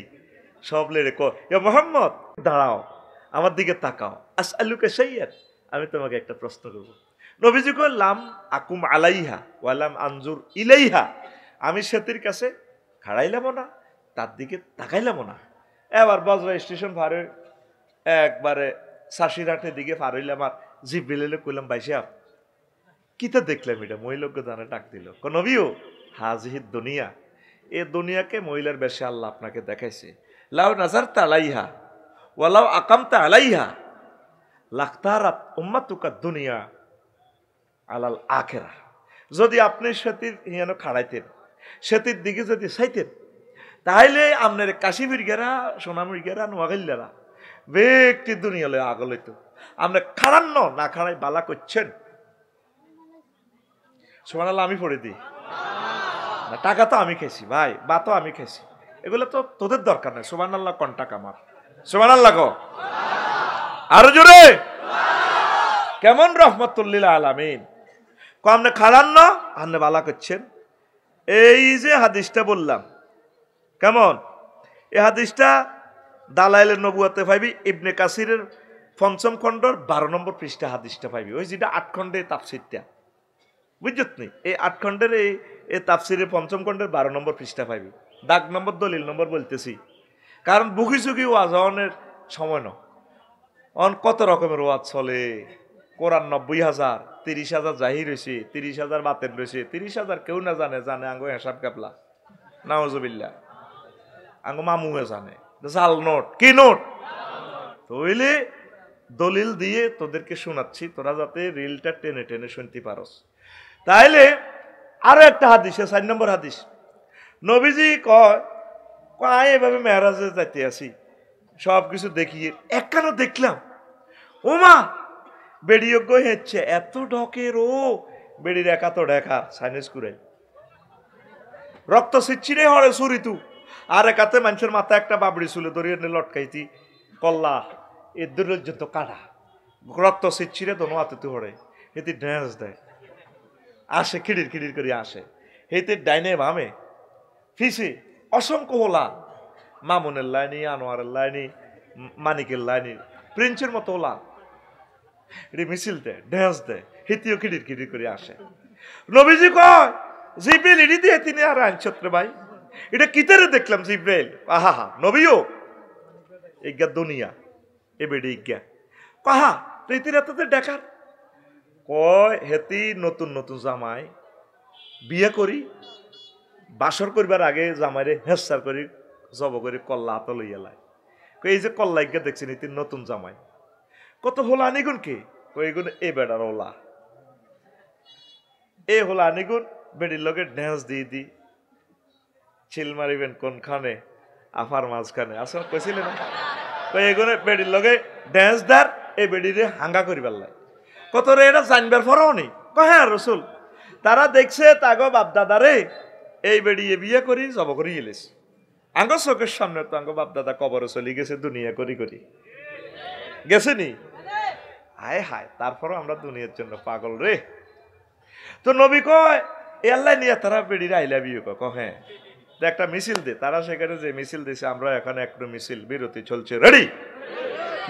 সব লেড়ে কয় ইয়া মোহাম্মদ দাঁড়াও আমার দিকে তাকাও আসআলুকা শাইয়ান, আমি তোমাকে একটা প্রশ্ন করব। নবীজি কয় লাম আকুম আলাইহা ওয়ালাম আনজুর ইলাইহা, আমি সেতির কাছে খাড়াইলাম না তার দিকে তাকাইলাম না। এবার বজরা স্টেশন ভারে একবারে সাশিরহাটের দিকে পার হইলাম আর জিব্রিলে কইলাম ভাইসাব কিতা দেখলাম এটা মহিলাকে দানে ডাক দিল নবীও হাজিহিদ দুনিয়া, এ দুনিয়াকে মহিলার বেশে আল্লাহ আপনাকে দেখাইছে। লাউ নাজারতা আলাইহা ওয়ালাউ আকামতা আলাইহা লাখতারাত উম্মাতুকা দুনিয়া আলাল আখিরাহ, যদি আপনি সেতির হিয়ানো খাড়াইতেন সেতির দিকে যদি চাইতেন তাহলে আপনার কাশিবির গেরা সোনামুর গেরা নোয়াগাইলারা ব্যক্তি দুনিয়া লয়ে আগল হইতো। আমরা খাড়ান্ন না খাড়াই বালা করছেন সুবহানাল্লাহ। আমি পড়ে দিই না, টাকা তো আমি খেয়েছি ভাই, বা তো আমি খেয়েছি, এগুলো তো তোদের দরকার নেই। সুবহানাল্লাহ কোন টাকা আমার সুবহানাল্লাহ গো আরো জোরে কেমন রহমতুল্লিল আলামিন ক আপনি খাড়ান্ন আপনি বালা করছেন। এই যে হাদিসটা বললাম কেমন, এই হাদিসটা দালাইলের নবুয়াতে পাইবি ইবনে কাসিরের 5ম খণ্ডর 12 নম্বর পৃষ্ঠা হাদিসটা পাইবি, ওই যেটা 8 খণ্ডে তাফসিরটা বুঝছত নি, এই 8 খণ্ডের এই তাফসিরের 5ম খণ্ডের 12 নম্বর পৃষ্ঠা পাইবি। দাগ নম্বর দলিল নম্বর বলতেছি কারণ বুকি চুকি ওয়াজ হওয়ার সময় ন অন কত রকমের ওয়াজ চলে। কোরআন 90,000 30,000 জাহির হয়েছে, 30,000 বাতেন রয়েছে, 30,000 কেউ না জানে, জানে আঙ্গো হেসাব কাপলা নাউজুবিল্লাহ, আঙ্গো মামুয়ে জানে জাল নোট কি নোট। তইলে দলিল দিয়ে তোদেরকে শোনাচ্ছি তোরা যাতে রিলটা টেনে টেনে শুনতে পারস। তাইলে আরো একটা হাদিস 4 নম্বর হাদিস নবীজি কয় এভাবে মেরাজে যাইতে আসি সবকিছু দেখিয়ে একখানা দেখলাম ওমা বেড়িয়োগ্য হচ্ছে এত ঢকের ও বেড়ির একা তো ঢেকা সাইনেস করে রক্ত সিচ্ছিরে হরে সুরিতু আর একাতে মানুষের মাথায় একটা বাবড়ি চুলে ধরিয়ে লটকাইতি কল্লা এর পর্যন্ত কাটা রক্ত সিচ্ছিরে দোনো হাতে তু হরে হেতি ড্যান্স দেয় আসে খিড়ির খিড়ির করে আসে হেতে ডাইনে বামে ফিসে অসংখ্য হোলা মামুনের লাইনি আনোয়ারের লাইনি মানিকের লাইনি প্রিন্সের মতো হোলা এটি মিছিল দেয় ড্যান্স দেয় হেতিও খিড়ির খিড়ির করে আসে নবীজি কয় জিব্রাইল এটি দিয়ে তিনি আর আইনছত্রে ভাই এটা কিতারে দেখলাম জিব্রাইল আহা হা নবীও ইজ্ঞা দুনিয়া এ বেড়ে ইজ্ঞা কাহা রীতিরাতে দেখার কয় হেতি নতুন নতুন জামাই বিয়ে করি বাসর করবার আগে জামাইরে হেসার করি জব করি কল্লা হাত লইয়া লাই এই যে কল্লা ইজ্ঞা দেখছেন এটি নতুন জামাই কত হোলা আনিগুন কে এগুন এ বেড়ার ওলা এ হোলা আনিগুন বেড়ির লগে ড্যান্স দিয়ে দি ছিল মারিবেন কোনখানে আফার মাঝখানে আসলে কইছিলেন এগুনে বেড়ির লগে ড্যান্স দার এই বেড়িরে হাঙ্গা করিবার লাই কত রে এটা জানবার পরও নেই হ্যাঁ রসুল তারা দেখছে তাগো বাপদাদারে এই বেড়িয়ে বিয়ে করি জব করি গেলিস আঙ্গ চোখের সামনে তো আঙ্গ বাপদাদা কবরে চলে গেছে দুনিয়া করি করি গেছে নি হায় হায় তারপরও আমরা দুনিয়ার জন্য পাগল রে তো নবী কয় আল্লাহ নিয়ে তারা বেড়িরে আইলা বিয়ে ক হ্যাঁ একটা মিছিল দে তারা সেখানে যে মিছিল দিছে আমরা এখানে একটা মিছিল বিরতি চলছে রেডি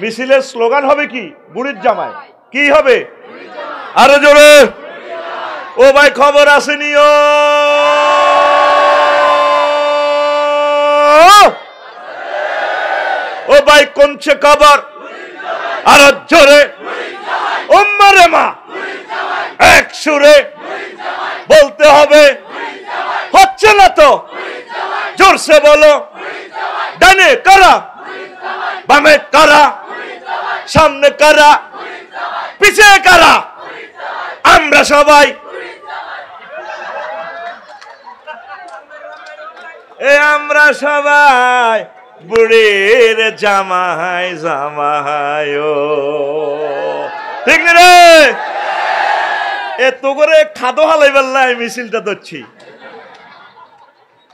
মিছিলের স্লোগান হবে কি বুড়ির জামাই কি হবে আরো জোরে ও ভাই খবর আসেনি ও ভাই কোনছে খবর আরো জোরে উম্মারে মা এক সুরে বলতে হবে হচ্ছে না তো জোরসে বলো ডানে কারা বামে কারা সামনে কারা পিছে কারা আমরা সবাই আমরা সবাই বুড়ির জামাই জামাই ঠিক রে এত করে খাদো হালাইবার লাই মিছিলটা ধরছি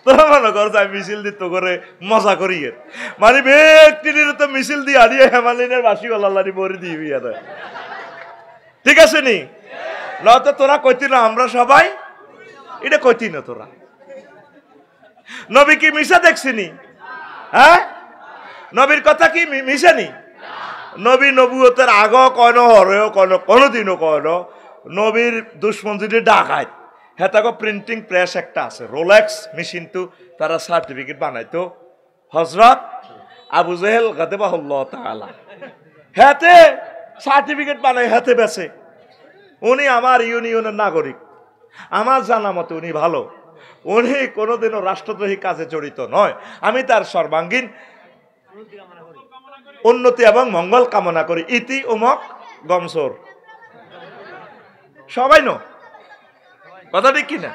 তোরা মনে কর মিছিল দিত করে মজা করি মানে ব্যক্তির তো মিছিল দিয়ে হারিয়ে হেমালিনের বাসি গলাল্লারি বরি দিবি ঠিক আছে নি নয়তো তোরা কইতি না আমরা সবাই এটা কইতি না তোরা নবী কি মিশা দেখছিনি হ্যাঁ নবীর কথা কি মিশানি নবী নবুয়তের আগ কন হরেও কন কোনোদিনও কন নবীর দুশ্মন যদি ডাকায় হ্যাঁ তাকে প্রিন্টিং প্রেস একটা আছে রোলেক্স মেশিন তো তারা সার্টিফিকেট বানাইতো হজরত আবু জেহেল গাদেবাহুল্লাহ তাআলা হাতে সার্টিফিকেট বানাই হাতে বেছে উনি আমার ইউনিয়নের নাগরিক আমার জানা মতে উনি ভালো উনি কোনোদিনও রাষ্ট্রদ্রোহী কাজে জড়িত নয় আমি তার সর্বাঙ্গীন উন্নতি এবং মঙ্গল কামনা করি ইতি উমক গমসর সবাই নো কথা ঠিক কিনা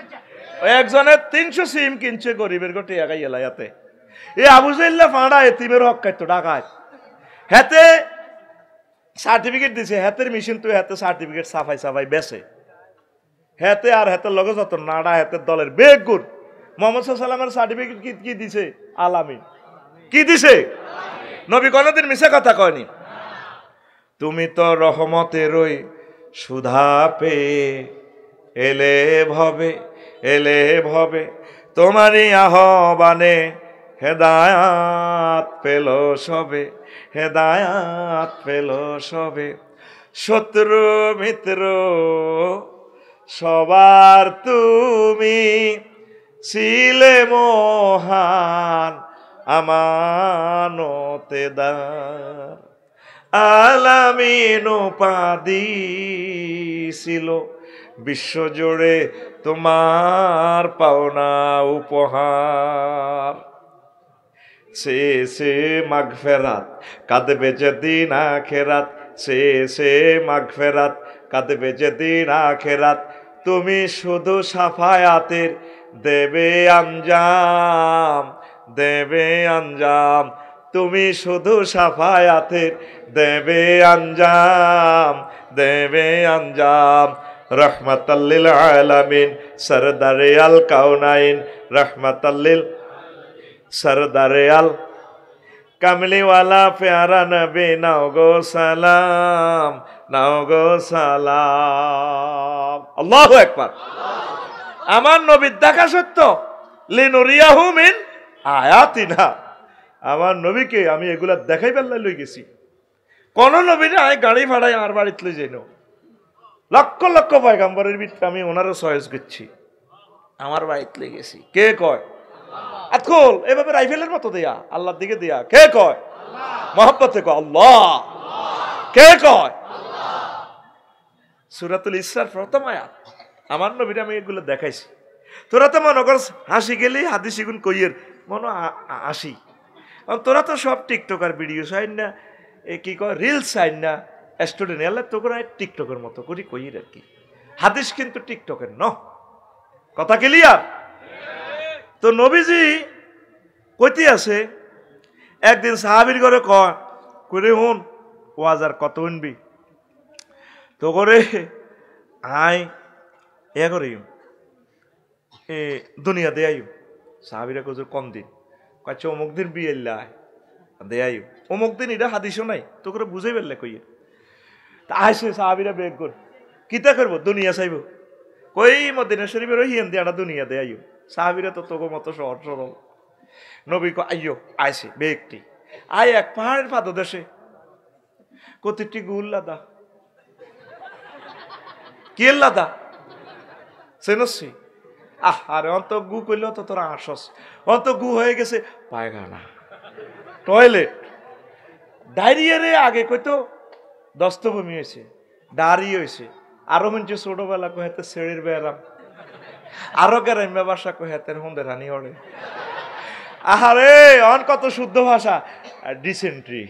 একজনের 300 সিম কিনছে গরিবের গোটে একাই এলাইয়াতে এ আবু জাইল্লা ফাঁড়া এতিমের হক কাটতো ডাকাত হাতে সার্টিফিকেট দিছে হাতের মেশিন তো হাতে সার্টিফিকেট সাফাই সাফাই বেছে হাতে আর হাতের লগে যত নাড়া হাতের দলের বেগ গুণ মোহাম্মদ সাল্লামের সার্টিফিকেট কি দিছে আলামিন কি দিছে নবী কোনদিন মিছে কথা কয়নি তুমি তো রহমতেরই সুধা পেয়ে এলে ভবে তোমারই আহ্বানে হেদায়াত পেল সবে শত্রু মিত্র সবার তুমি ছিলে মহান আমানতেদার আলামিন উপাধি ছিল বিশ্বজুড়ে তোমার পাওনা উপহার সে মাগফিরাত কাঁদবে যেদিন আখিরাত সে মাগফিরাত কাঁদবে যেদিন আখিরাত তুমি শুধু সাফায়াতের দেবে আঞ্জাম তুমি শুধু সাফায়াতের দেবে আঞ্জাম রহমাতাল্লিল আলামিন সরদারে আল কাউনাইন রহমাতাল্লিল সরদারে আল কামলিওয়ালা প্যারা নবী নাও গো সালাম, নাও গো সালাম। আল্লাহু আকবার। আমার নবীর দেখা সত্য, লিনুরিয়াহু মিন আয়াতিনা, আমার নবীকে আমি এগুলা দেখাই বেল্লাই লই গেছি। কোন নবীর আয় গাড়ি ভাড়ায় আমার বাড়িতে লই যাই না, লক্ষ লক্ষ পয়গাম্বরের ভিতরে আমি ওনারও চয়েস করছি, আমার বাড়িতে লই গেছি। কে কয়? আতকল এভাবে রাইফেলের মতো দেয়া, আল্লাহর দিকে দেয়া। কে কয়? মহব্বতে কয় আল্লাহ। কে কয়? সূরাতুল ইসরার প্রথম আয়াত। আমার নবীর আমি এগুলো দেখাইছি। তোরা তো মনে কর হাসি গেলেই হাদিসি গুণ কইয়ের মনে আসি, তোরা তো সব টিকটকার ভিডিও চাইন না, কি কয় রিলস চাইন না, স্টুডেন্ট এলে তো করে টিকটকের মতো করি কইয়ের আর কি। হাদিস কিন্তু টিকটকের ন, কথা ক্লিয়ার? তো নবীজি কইতে আছে, একদিন সাহাবীর ঘরে কয় করে হুন ওয়াজ আর কত শুনবি, তো করে আয় এ করি এ দুনিয়া দেয়াইও। সাহাবীরা কজুর কম দিন, কাছে অমুক দিন বিয়ে দেয়াইও, অমুক দিন এটা হাদিসও নাই, তো করে বুঝাই ফেললে কইয়ে। তা আইসে সাহাবীরা বেগ কর কিতা করবো, দুনিয়া চাইব, কই মদিনা শরীফের হিয়েন দিয়ে দুনিয়া দেয়াইও। সাহাবীরা তো তোকে মতো সহজ সরল। নবী কো আইয়ো, আইসে বেগটি আয় এক পাহাড়ের পাদদেশে, কতিটি গুল্লাদা কি লাদা চেনসি। আরে অন্ত গু কইল তো তোরা আসস, অন্ত গু হয়ে গেছে পায়খানা, টয়লেট, ডায়রিয়ারে আগে কইতো দস্তভূমি হয়েছে, ডারি হয়েছে, আরো মঞ্চে ছোটবেলা কহেতে ছেড়ির বেড়াম, আরো গ্রাম্য ভাষা কহেতের হুন্দের হানি হড়ে। আহারে অন কত শুদ্ধ ভাষা, ডিসেন্ট্রি,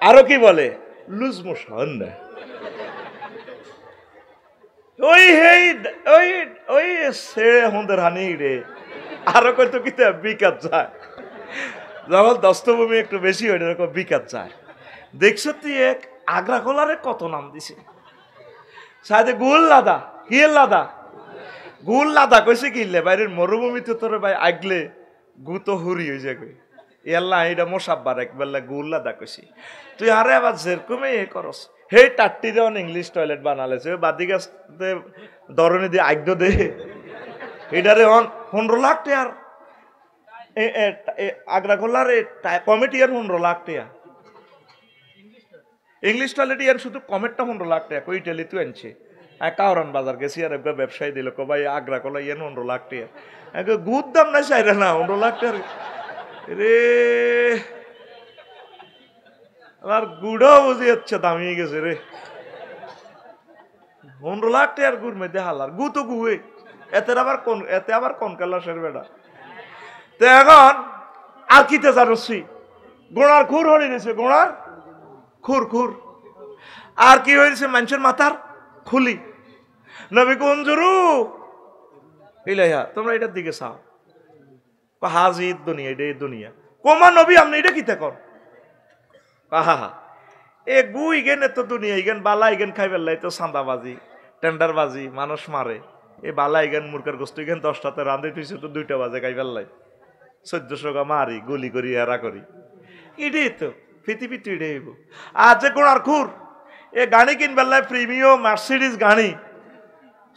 আরো কি বলে লুজ মোশন, ওই হেই ওই ওই ছেড়ে হুন্দের হানি রে, আরো কত কি বিকাত যায়, যখন দস্তভূমি একটু বেশি হয় এরকম বিকাত যায়। দেখছ তুই এক আগ্রা কলারে কত নাম দিছে, সাথে গুল লাদা, কি লাদা, গুল লাদা কইছে কিনলে বাইরের মরুভূমিতে তোর ভাই আগলে গু তো হুরি হয়ে যাবে, এল্লা এটা মোসাব্বার একবেলা গুল লাদা কইছি। তুই আরে আবার যেরকমই এ করস, হে টাট্টি দেওয়ান ইংলিশ টয়লেট বানালেছে, বাদি গাছ দরনে দিয়ে আগ্য দে, এটারে অন 15 লাখ টাকার আগ্রা কলার কমিটি আর 15 লাখ টাকা, ইংলিশ টয়লেট ইয়ার শুধু কমেটটা 15 লাখ টাকা, কই টেলি তুই আনছে। কাউরান বাজার গেছি আর একবার ব্যবসায়ী দিল কো ভাই আগ্রা কলা ইয়েন 15 লাখ টাকা, গুদ দাম না চাইরে না 15 লাখ টাকা রে, আমার গুড়াও বুঝি হচ্ছে দামিয়ে গেছে রে, 15 লাখ টাকার গুড় মেয়েদে হালার গু তো গুয়ে, এতে আবার কোন কালাসের বেড়া। তো এখন আর কিতে জানছি, গোড়ার খুর হয়ে গেছে, গোড়ার খুর খুর, আর কি হয়েছে মানুষের মাথার খুলি। নবী কুঞ্জুরু ইলাইহা, তোমরা এটার দিকে চাও, হাজির দুনিয়া, এটা এই দুনিয়া কোমা নবী আপনি এটা কিতে কর, হা এ গু ইগেন এত দুনিয়া ইগেন বালা ইগেন খাইবেলাই তো চাঁদাবাজি টেন্ডারবাজি মানুষ মারে, এই বালা ইগেন মুরকার গোষ্ঠ ইগেন 10টাতে রাঁধে তুইছে তো 2টা বাজে খাইবেলাই 1400 টাকা মারি গুলি করি এরা করি, এটাই তো পৃথিবী তুই। আর যে গোড়ার খুর এ গাড়ি কিনবেলায় প্রিমিয়াম মার্সিডিজ গাড়ি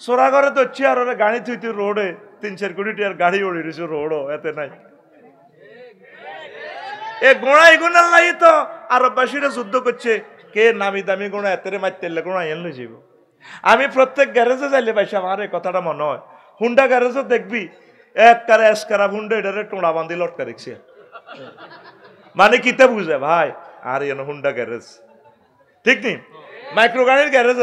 সোরা করে দচ্ছি, আর ওরা গাড়ি তুই তুই রোডে 3-4 কোটি টাকার গাড়ি ওড়ি রয়েছে রোডও এতে নাই। এ গোড়া এগুনার লাই তো আরববাসীরা যুদ্ধ করছে, কে নামি দামি গোড়া এতেরে মারতে গোড়া এন লই যাব। আমি প্রত্যেক গ্যারেজে যাইলে পাইছি আমার এই কথাটা মনে হয়, হুন্ডা গ্যারেজে দেখবি এক কারা এসকারা হুন্ডা এটারে টোড়া বান্ধি লটকা দেখছি, মানে কিতে বুঝে ভাই আর এন হুন্ডা গ্যারেজ ঠিক নেই। মাইক্রো গাড়ির গ্যারেজ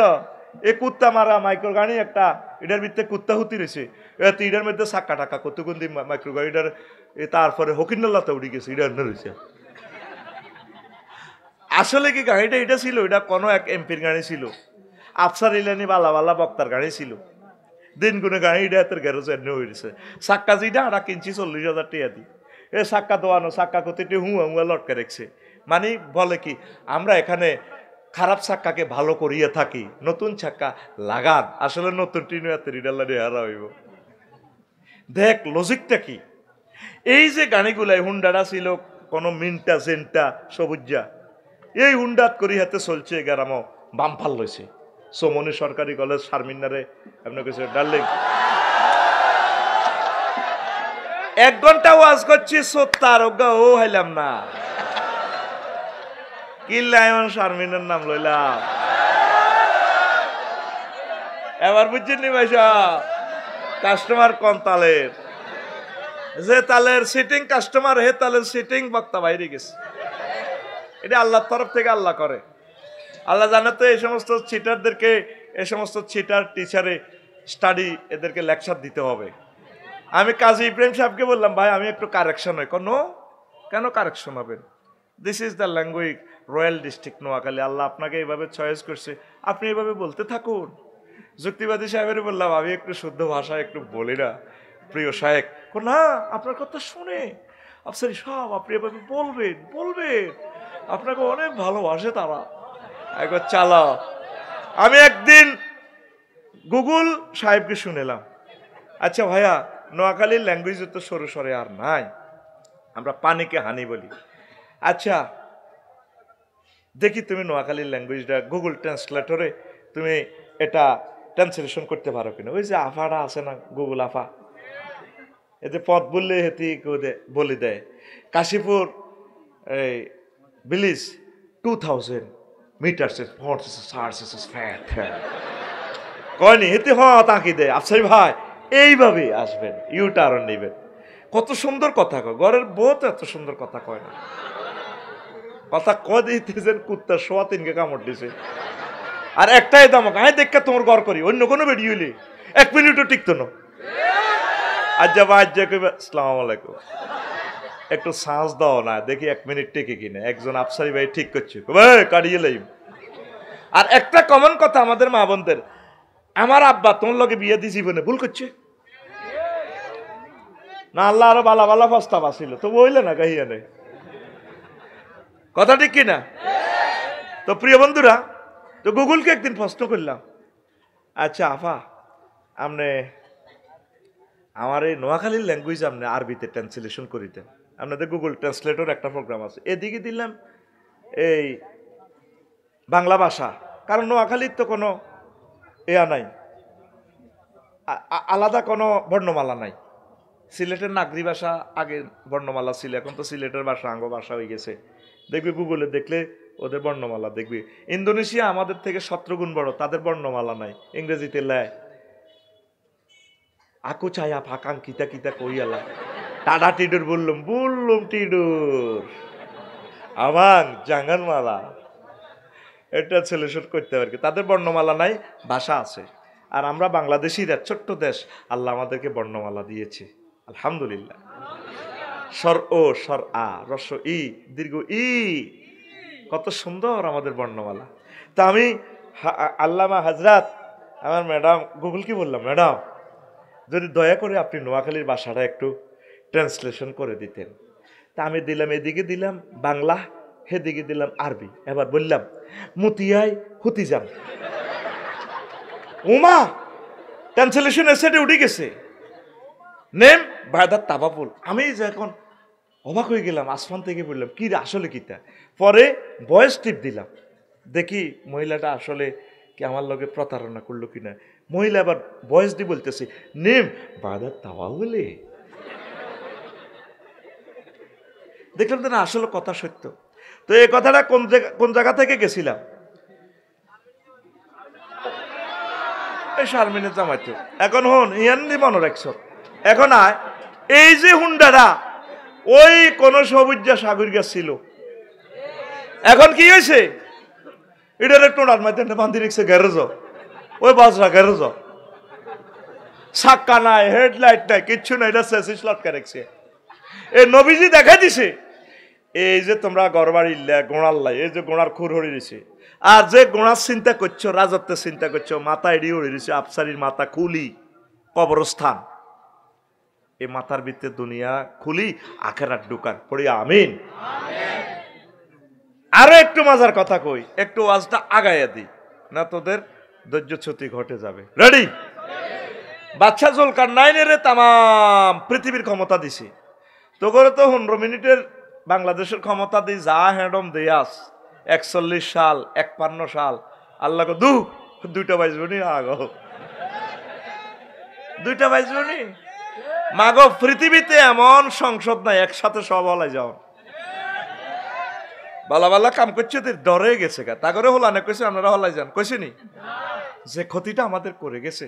এ কুত্তা মারা মাইক্রো গাড়ি একটা, এটার ভিতরে কুত্তা হুতি রয়েছে, এটার মধ্যে চাক্কা টাকা কত কোন দিন মাইক্রো গাড়িটার, তারপরে হকিন্নলাতে উঠে গেছে, এটা রয়েছে। আসলে কি গাড়িটা এটা ছিল, এটা কোনো এক এমপির গাড়ি ছিল, আফসার ইলানি বালা বালা বক্তার গাড়ি ছিল, দিন গুনে গাড়ি এটা এত গ্যারেজ এনে হয়েছে। চাক্কা যেটা আটা কিনছি 40,000 টাকা দি, এ চাক্কা দোয়ানো চাক্কা কতিটি হুয়া হুয়া লটকে রেখছে, মানে বলে কি আমরা এখানে খারাপ চাক্কাকে ভালো করিয়ে থাকি, নতুন চাক্কা লাগান, আসলে নতুন টিনারা হইব। দেখ লজিকটা কি, এই যে গাড়িগুলাই হুন্ডাটা ছিল কোনো মিনটা জেনটা সবুজা এই হুন্ডাত করি হাতে চলছে গ্রামও বামফাল লইছে সোমনি সরকারি কলেজ শারমিনারে আপনার কাছে ডার্লিং 1 ঘন্টা ওয়াজ করছি সত্তার ও হাইলাম না কিল্লায়ন শারমিনের নাম লইলাম এবার বুঝছেন নি ভাইসা কাস্টমার কোন তালের যে তালের সিটিং কাস্টমার হে তালের সিটিং বক্তা বাইরে গেছে এটা আল্লাহর তরফ থেকে আল্লাহ করে আল্লাহ জানে তো এই সমস্ত চিটারদেরকে এই সমস্ত চিটার টিচারে স্টাডি এদেরকে লেকচার দিতে হবে আমি কাজী ইব্রাহিম সাহেবকে বললাম ভাই আমি একটু কারেকশন হই কেন কারেকশন হবেন this is the language royal district Noakhali Allah আপনাকে এইভাবে চয়েস করছে আপনি এইভাবে বলতে থাকুন যুক্তিবাদী সাহেবের বললাম আমি একটু শুদ্ধ ভাষায় একটু বলি না প্রিয় শায়েক না আপনার কথা শুনে আফসারি সব আপনি এভাবে বলবেন আপনাকে অনেক ভালোবাসে তারা একবার চালাও আমি একদিন গুগল সাহেবকে শুনেলাম আচ্ছা ভাইয়া নোয়াখালীর ল্যাঙ্গুয়েজ তো সরু সরে আর নাই আমরা পানিকে হানি বলি আচ্ছা দেখি তুমি নোয়াখালীর ল্যাঙ্গুয়েজটা গুগল ট্রান্সলেটরে তুমি এটা ট্রান্সলেশন করতে পারো কিনা ওই যে আফাটা আছে না গুগল আফা এতে পথ বললে হেতি বলে দেয় কাশীপুর এই ভিলেজ 2000 মিটার্স কয়নি হেতে তাকি দেয় আফসারি ভাই এইভাবে আসবেন ইউটার্ন নেবেন কত সুন্দর কথা কয় ঘরের বউ তো এত সুন্দর কথা কয় না কথা কয় দিতেছেন কুত্তার সোয়া 3কে কামড় দিছে আর একটাই দামক আমি দেখে তোমার ঘর করি অন্য কোনো ভিডিও হইলে 1 মিনিটও টিকতো না আজ্জা বা আজ্জা কইবা আসসালামু আলাইকুম একটু সাহস দাও না দেখি 1 মিনিট টিকে কিনা একজন আফসারি ভাই ঠিক করছে কাটিয়ে লাইম আর একটা কমন কথা আমাদের মা বোনদের আমার আব্বা তোমার লগে বিয়ে দি জীবনে ভুল করছে না আল্লাহ আরো বালা বালা প্রস্তাব আসিল তো বইলে না কাহিয়া নেই কথা ঠিক কিনা তো প্রিয় বন্ধুরা তো গুগলকে একদিন প্রশ্ন করলাম আচ্ছা আফা আপনি আমার এই নোয়াখালীর ল্যাঙ্গুয়েজ আপনি আরবিতে ট্রান্সলেশন করিতেন আপনাদের গুগল ট্রান্সলেটর একটা প্রোগ্রাম আছে এদিকে দিলাম এই বাংলা ভাষা কারণ নোয়াখালীর তো কোনো নাই আলাদা কোনো বর্ণমালা নাই সিলেটের নাগরি ভাষা আগে বর্ণমালা ছিল এখন তো সিলেটের ভাষা আঙ্গ ভাষা হয়ে গেছে দেখবি গুগলে দেখলে ওদের বর্ণমালা দেখবি ইন্দোনেশিয়া আমাদের থেকে 17 গুণ বড় তাদের বর্ণমালা নাই ইংরেজিতে লেয় আকু ছায়া ফাঁকাং কিতা কিতা কইয়ালা টাডা টিডুর বললুম টিডুর আমাং জাঙ্গানমালা এটা ছেলেশোট করতে পারি তাদের বর্ণমালা নাই ভাষা আছে আর আমরা বাংলাদেশিরা ছোট্ট দেশ আল্লাহ আমাদেরকে বর্ণমালা দিয়েছে আলহামদুলিল্লাহ স্বর ও স্বর আ রস ই দীর্ঘ ই কত সুন্দর আমাদের বর্ণমালা তা আমি আল্লামা হাজরাত আমার ম্যাডাম গুগল কি বললাম ম্যাডাম যদি দয়া করে আপনি নোয়াখালীর ভাষাটা একটু ট্রান্সলেশন করে দিতেন তা আমি দিলাম এদিকে দিলাম বাংলা সেদিকে দিলাম আরবি এবার বললাম মতিয়ায় হুতিজাম উমা ট্রান্সলেশন এসেটে উঠে গেছে নেম বায়দার তাবাপুল আমি যে এখন অবাক হয়ে গেলাম আসমান থেকে বললাম কি রে আসলে কিতা পরে ভয়েস টিপ দিলাম দেখি মহিলাটা আসলে কি আমার লগে প্রতারণা করলো কিনা মহিলা আবার ভয়েস দিয়ে বলতেছে নেম বায়দার তাবাবুলে দেখলাম তো না আসলে কথা সত্য তো এই কথাটা কোন জায়গা থেকে গেছিলাম এই শারমিনের জামাইতে এখন হন ইয়ান্দি মনে রাখছ এখন আয় এই যে হুন্ডাটা ওই কোন সবুজা সাগর গাছ ছিল এখন কি হয়েছে এটার একটু মাধ্যমে বান্ধি রেখেছে গ্যারেজ ওই বাসরা গ্যারেজ সাক্কা নাই হেডলাইট নাই কিচ্ছু নাই এটা সেসিস লটকা রেখেছে এই নবীজি দেখা দিছে এই যে তোমরা গড়বাড়ি গোড়ার লাই এই যে গোড়ার খুর হরি দিছে আর যে গোড়ার চিন্তা করছো রাজত্বের চিন্তা করছো মাথা এড়ি হরি দিছে আফসারির মাথা খুলি কবরস্থান এই মাথার ভিতরে দুনিয়া খুলি আখেরাত ঢুকার পড়ি আমিন আরো একটু মজার কথা কই একটু ওয়াজটা আগাইয়া দিই না তোদের ধৈর্যচ্যুতি ঘটে যাবে রেডি বাদশা জুলকারনাইনের তামাম পৃথিবীর ক্ষমতা দিছে তো করে তো 15 মিনিটের বাংলাদেশের ক্ষমতা দিয়ে যা হ্যাডম দিয়াস 41 সাল 51 সাল আল্লাহ দুইটা বাইজবনি আগো দুইটা বাইজবনি মাগো পৃথিবীতে এমন সংসদ নাই একসাথে সব হলাই যাও বালা বালা কাম করছে ডরে গেছে গা তা করে হলা না কইছে আপনারা হলাই যান কইছে নি যে ক্ষতিটা আমাদের করে গেছে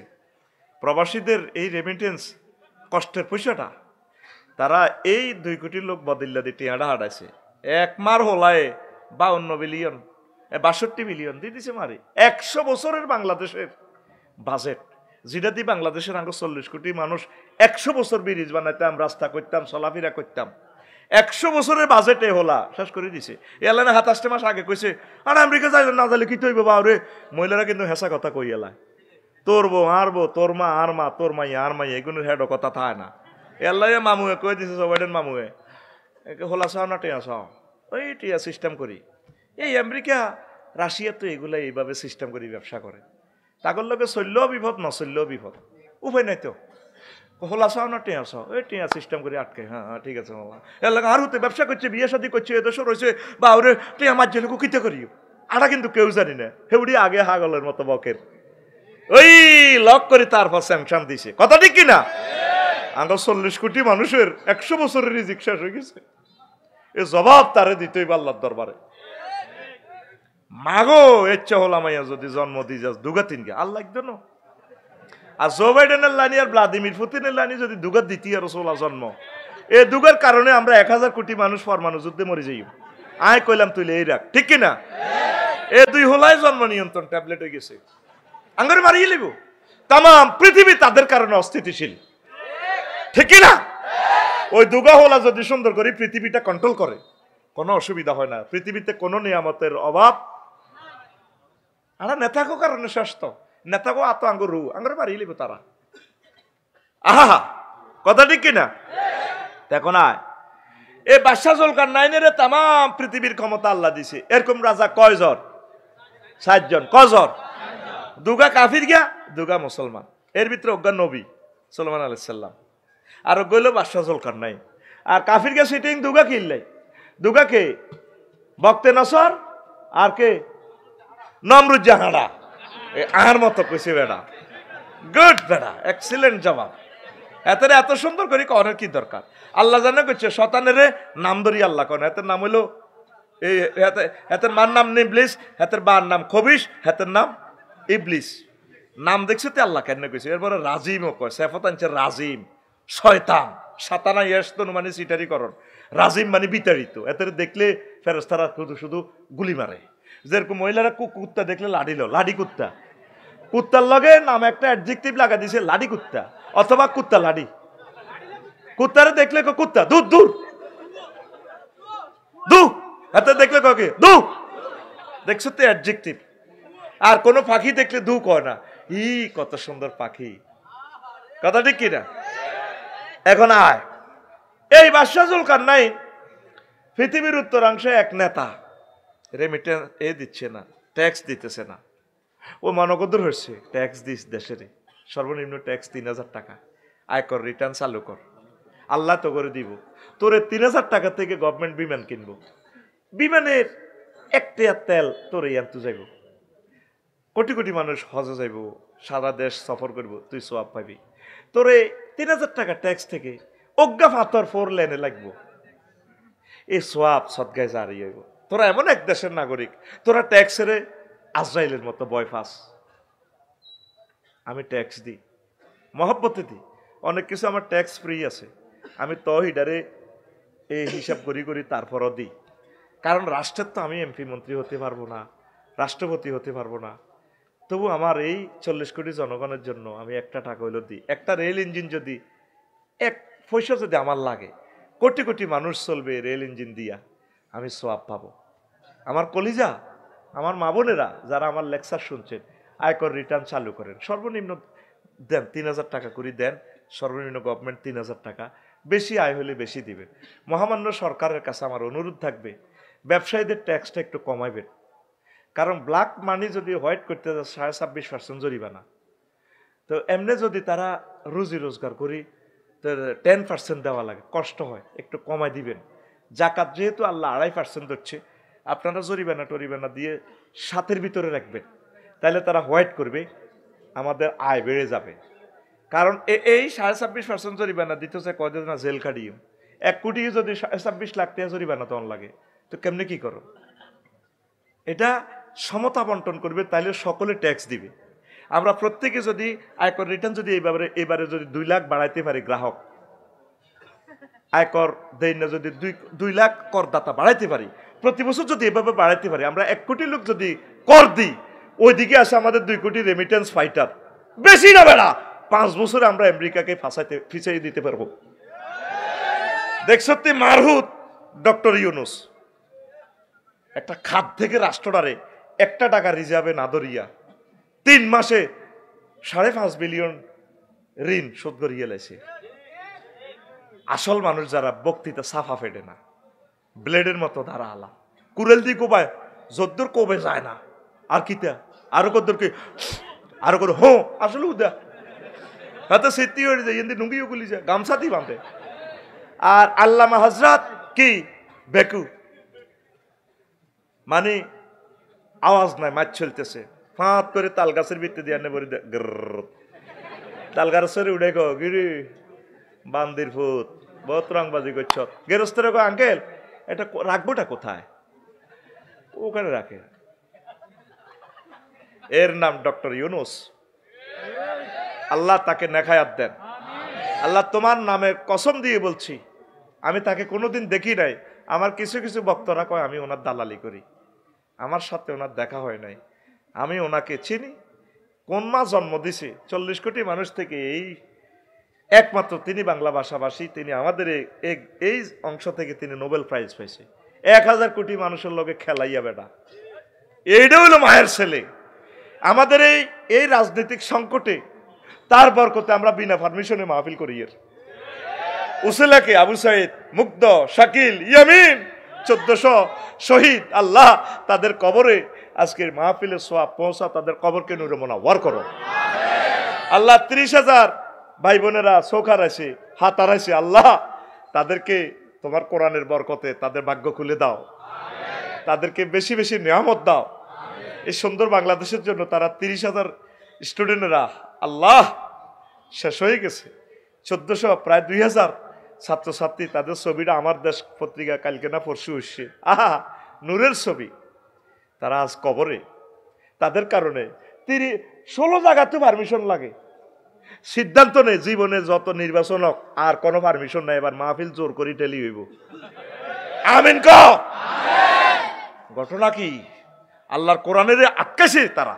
প্রবাসীদের এই রেমিটেন্স কষ্টের পয়সাটা তারা এই 2 কোটি লোক বদিল্লা দিয়ে টিয়াটা হাঁটাইছে এক মার হলায় 52 বিলিয়ন 62 বিলিয়ন দিয়ে দিছে মারি 100 বছরের বাংলাদেশের বাজেট যেটা দিয়ে বাংলাদেশের আগে 40 কোটি মানুষ 100 বছর ব্রিজ বানাইতাম রাস্তা করতাম চলাফেরা করতাম 100 বছরের বাজেটে হলা শেষ করে দিছে এলানে 27 মাস আগে কইছে আর আমেরিকা যাই না যাইলে কি তৈব বাউরে মহিলারা কিন্তু হেসা কথা কই এলায় তোর বউ আর বউ তোর মা আর মা তোর মাই আর মাই এগুলোর হেড কথা থাকে না এল্লাই মামুয়ে কই দিছে জবাইডেন মামুয়ে হলা চাও না টিয়া চাও ওই টিয়া সিস্টেম করি এই আমেরিকা রাশিয়া তো এগুলা এইভাবে সিস্টেম করি ব্যবসা করে তাগর লগে চললেও বিপদ নচললেও বিপদ উপায় নাই তো হলা চাও না টিয়া চাও এই টিয়া সিস্টেম করে আটকে হ্যাঁ ঠিক আছে মামা এর লাগে আর হতে ব্যবসা করছে বিয়ে শাদী করছে এদেশও রয়েছে বা ওরে টিয়া মাঝে লোক কিতে করিও আটা কিন্তু কেউ জানি না হেউড়ি আগে হাগলের মতো বকের ওই লক করে তারপর স্যাংশন দিছে কথা ঠিক কিনা আমরা 40 কোটি মানুষের 100 বছরের রিজিক শেষ হয়ে গেছে এ জবাব তারে দিতেই আল্লাহর দরবারে মাগো ইচ্ছা হলাম যদি জন্ম দিয়ে যাস দুগা তিনকে আল্লাহ একদম আর জো বাইডেনের লাইনি আর ভ্লাদিমির পুতিনের লাইনি যদি দুগার দ্বিতীয় রসোলা জন্ম এই দুগার কারণে আমরা 1000 কোটি মানুষ পরমাণু যুদ্ধে মরে যাই আয় কইলাম তুইলে এই রাখ ঠিক কিনা এ 2 হলাই জন্ম নিয়ন্ত্রণ ট্যাবলেট হয়ে গেছে আঙ্গারে মারিয়ে লিব তাম পৃথিবী তাদের কারণে অস্থিতিশীল ঠিক কিনা ওই দুগা হলা যদি সুন্দর করে পৃথিবীটা কন্ট্রোল করে কোনো অসুবিধা হয় না পৃথিবীতে কোনো নিয়ামতের অভাব আর নেতাকো কারণে শেষ তো নেতাকো আত আঙ্গুর আঙ্গুরে মারিয়ে লিব তারা আহা কথা ঠিক কিনা দেখো না এই বাদশাহ জুলকারনাইনের তাম পৃথিবীর ক্ষমতা আল্লাহ দিছে এরকম রাজা কয়জন 7 জন কয়জন দুগা কাফির গিয়া দুগা মুসলমান এর ভিতরে অজ্ঞান নবী সুলাইমান আলাইহিস সালাম আর গইল বাদশাহ জুলকারনাইন আর কাফির গিয়া সিটিং দুগা কিল্লাই দুগা কে বক্তে নসর আর কে নমরুদ জাহারা আর মতো কইছে বেড়া গুড বেড়া এক্সিলেন্ট জবাব এত সুন্দর করে করার কি দরকার আল্লাহ জানে কইছে শতানের নাম ধরি আল্লাহ কোন এতের নাম হইলো এই এতের মার নাম ইবলিস এতের বার নাম খবিশ এতের নাম ইবলিস নাম দেখছে তে আল্লাহ কেন কইছে এরপরে রাজিমও কয় সেফত আনছে রাজিম শয়তান সাতানা ইয়াস্তন মানে সিটারি করন রাজিম মানে বিতাড়িত এতের দেখলে ফেরেশতারা শুধু গুলি মারে যেরকম মহিলারা কুত্তা দেখলে লাডি কুত্তা কুত্তার লগে নাম একটা অ্যাডজেক্টিভ লাগা দিছে লাডি কুত্তা অথবা কুত্তা লাডি কুত্তারে দেখলে কুত্তা দূর দূর দু হাতে দেখলে ককে দু দেখছো তো অ্যাডজেক্টিভ আর কোন পাখি দেখলে দু কয় না ই কত সুন্দর পাখি কথা ঠিক কিনা এখন আয় এই বাদশাহ জুলকারনাইন পৃথিবীর উত্তরাংশে এক নেতা রেমিটেন্স দিচ্ছে না ট্যাক্স দিতেছে না ও মনকদর হচ্ছে ট্যাক্স দিস দেশের সর্বনিম্ন ট্যাক্স 3000 টাকা আয়কর রিটার্ন চালু কর আল্লাহ তো করে দিব তোরে 3000 টাকা থেকে গভর্নমেন্ট বিমান কিনবো বিমানের একটা তেল তোরে আনতে যাইব কোটি কোটি মানুষ হজে যাইব সারা দেশ সফর করব তুই সোয়াব পাবি তোরে 3000 টাকা ট্যাক্স থেকে অজ্ঞা পাথর 4 লেনে লাগবো এই সোয়াব সদগায় জারি হইব তোরা এমন এক দেশের নাগরিক তোরা ট্যাক্সের আজরাইলের মতো ভয় পাস আমি ট্যাক্স দিই মহব্বতে দিই অনেক কিছু আমার ট্যাক্স ফ্রি আছে আমি তহিডারে এই হিসাব করি তারপরও দিই কারণ রাষ্ট্রের তো আমি এমপি মন্ত্রী হতে পারবো না রাষ্ট্রপতি হতে পারবো না তবু আমার এই 40 কোটি জনগণের জন্য আমি একটা টাকা হইলো দিই একটা রেল ইঞ্জিন যদি এক পয়সা যদি আমার লাগে কোটি কোটি মানুষ চলবে রেল ইঞ্জিন দিয়া আমি সোয়াব পাবো আমার কলিজা আমার মা বোনেরা যারা আমার লেকচার শুনছেন আয়কর রিটার্ন চালু করেন সর্বনিম্ন দেন 3000 টাকা করে দেন সর্বনিম্ন গভর্নমেন্ট 3000 টাকা বেশি আয় হলে বেশি দিবে মহামান্য সরকারের কাছে আমার অনুরোধ থাকবে ব্যবসায়ীদের ট্যাক্সটা একটু কমাইবেন কারণ ব্ল্যাক মানি যদি হোয়াইট করতে 26.5% জরিমানা তো এমনি যদি তারা রুজি রোজগার করি তো 10% দেওয়া লাগে কষ্ট হয় একটু কমাই দিবেন জাকাত যেহেতু আল্লাহ 2.5% হচ্ছে, আপনারা জরিমানা টরিমানা দিয়ে 7-এর ভিতরে রাখবেন, তাহলে তারা হোয়াইট করবে, আমাদের আয় বেড়ে যাবে। কারণ এই 26.5% জরিমানা দিতে চায় কয়দিন না জেল কাটিয়ে 1 কোটি যদি 26 লাখ টাকা জরিমানা তখন লাগে, তো কেমনে কি করো? এটা সমতা বন্টন করবে, তাইলে সকলে ট্যাক্স দিবে। আমরা প্রত্যেকে যদি আয়কর রিটার্ন যদি এবারে যদি 2 লাখ বাড়াইতে পারি, গ্রাহক আয়কর দেয় না যদি 2 লাখ করদাতা বাড়াইতে পারি, প্রতি বছর যদি এভাবে বাড়াইতে পারি, আমরা 1 কোটি লোক যদি কর দিই, ওইদিকে আসে আমাদের 2 কোটি রেমিটেন্স ফাইটার, বেশি না বেড়া 5 বছরে আমরা আমেরিকাকে ফিসাই দিতে পারবো। দেখছতে মারহুত ডক্টর ইউনুস একটা খাত থেকে রাষ্ট্রটারে 1 টাকা রিজার্ভে না ধরিয়া 3 মাসে 5.5 বিলিয়ন ঋণ শোধ করিয়ে লাইছে। আসল মানুষ যারা বক্তৃতা সাফা ফেটে না, ব্লেডের মতো ধারা আলা কুরেল দি কোবায় যদ্দুর কোবে যায় না, আর কিতা আরো কদ্দুরকে আরো করে হো আসলে উদা হাতে সেতি হয়ে যায়, এমনি নুঙ্গিও গুলি যায়, গামছাতেই বাঁধে। আর আল্লামা হযরত কি বেকু, মানে আওয়াজ নাই, মাছ চলতেছে, ফাঁত করে তাল গাছের ভিত্তি দিয়ে আনে বলি তাল গাছের উঠে গো গিরি বান্দির ফুত বহুত রংবাজি করছ, গেরস্তের গো আঙ্কেল এটা রাখবোটা কোথায়? ওখানে রাখে। এর নাম ডক্টর ইউনুস। আল্লাহ তাকে নেখায়াত দেন। আল্লাহ তোমার নামে কসম দিয়ে বলছি, আমি তাকে কোনোদিন দেখি নাই। আমার কিছু কিছু বক্তরা কয় আমি ওনার দালালি করি, আমার সাথে ওনার দেখা হয় নাই। আমি ওনাকে চিনি, কোন মা জন্ম দিছে 40 কোটি মানুষ থেকে এই একমাত্র তিনি বাংলা ভাষাভাষী, তিনি আমাদের এই অংশ থেকে তিনি নোবেল প্রাইজ পাইছে। 1000 কোটি মানুষের লগে খেলাইয়া বেটা, এইটা হইল মায়ের ছেলে। আমাদের এই রাজনৈতিক সংকটে তার বরকতে আমরা বিনা পারমিশনে মাহফিল করি। এর উসেলাকে আবু সাইদ, মুগ্ধ, শাকিল, ইয়ামিন 1400 শহীদ, আল্লাহ তাদের কবরে আজকের মাহফিলের সোয়াব পৌঁছা, তাদের কবরকে নূরে মুনাওয়ার করো। আল্লাহ 30,000 ভাই বোনেরা চোখার আছে, হাতার আছে, আল্লাহ তাদেরকে তোমার কোরআনের বরকতে তাদের ভাগ্য খুলে দাও, তাদেরকে বেশি বেশি নিয়ামত দাও। এই সুন্দর বাংলাদেশের জন্য তারা 30,000 স্টুডেন্টরা আল্লাহ শেষ হয়ে গেছে, 1400 প্রায় 2000 ছাত্রছাত্রী, তাদের ছবিটা আমার দেশ পত্রিকা কালকে না পরশু হচ্ছে, আহা নূরের ছবি। তারা আজ কবরে, তাদের কারণে 16 জায়গাতে পারমিশন লাগে। সিদ্ধান্ত নেই জীবনে যত নির্বাচন হোক আর কোনো পারমিশন নাই, এবার মাহফিল জোর করি টেলি হইব। আমিন ক ঘটনা কি? আল্লাহর কোরআনের আকাশে তারা,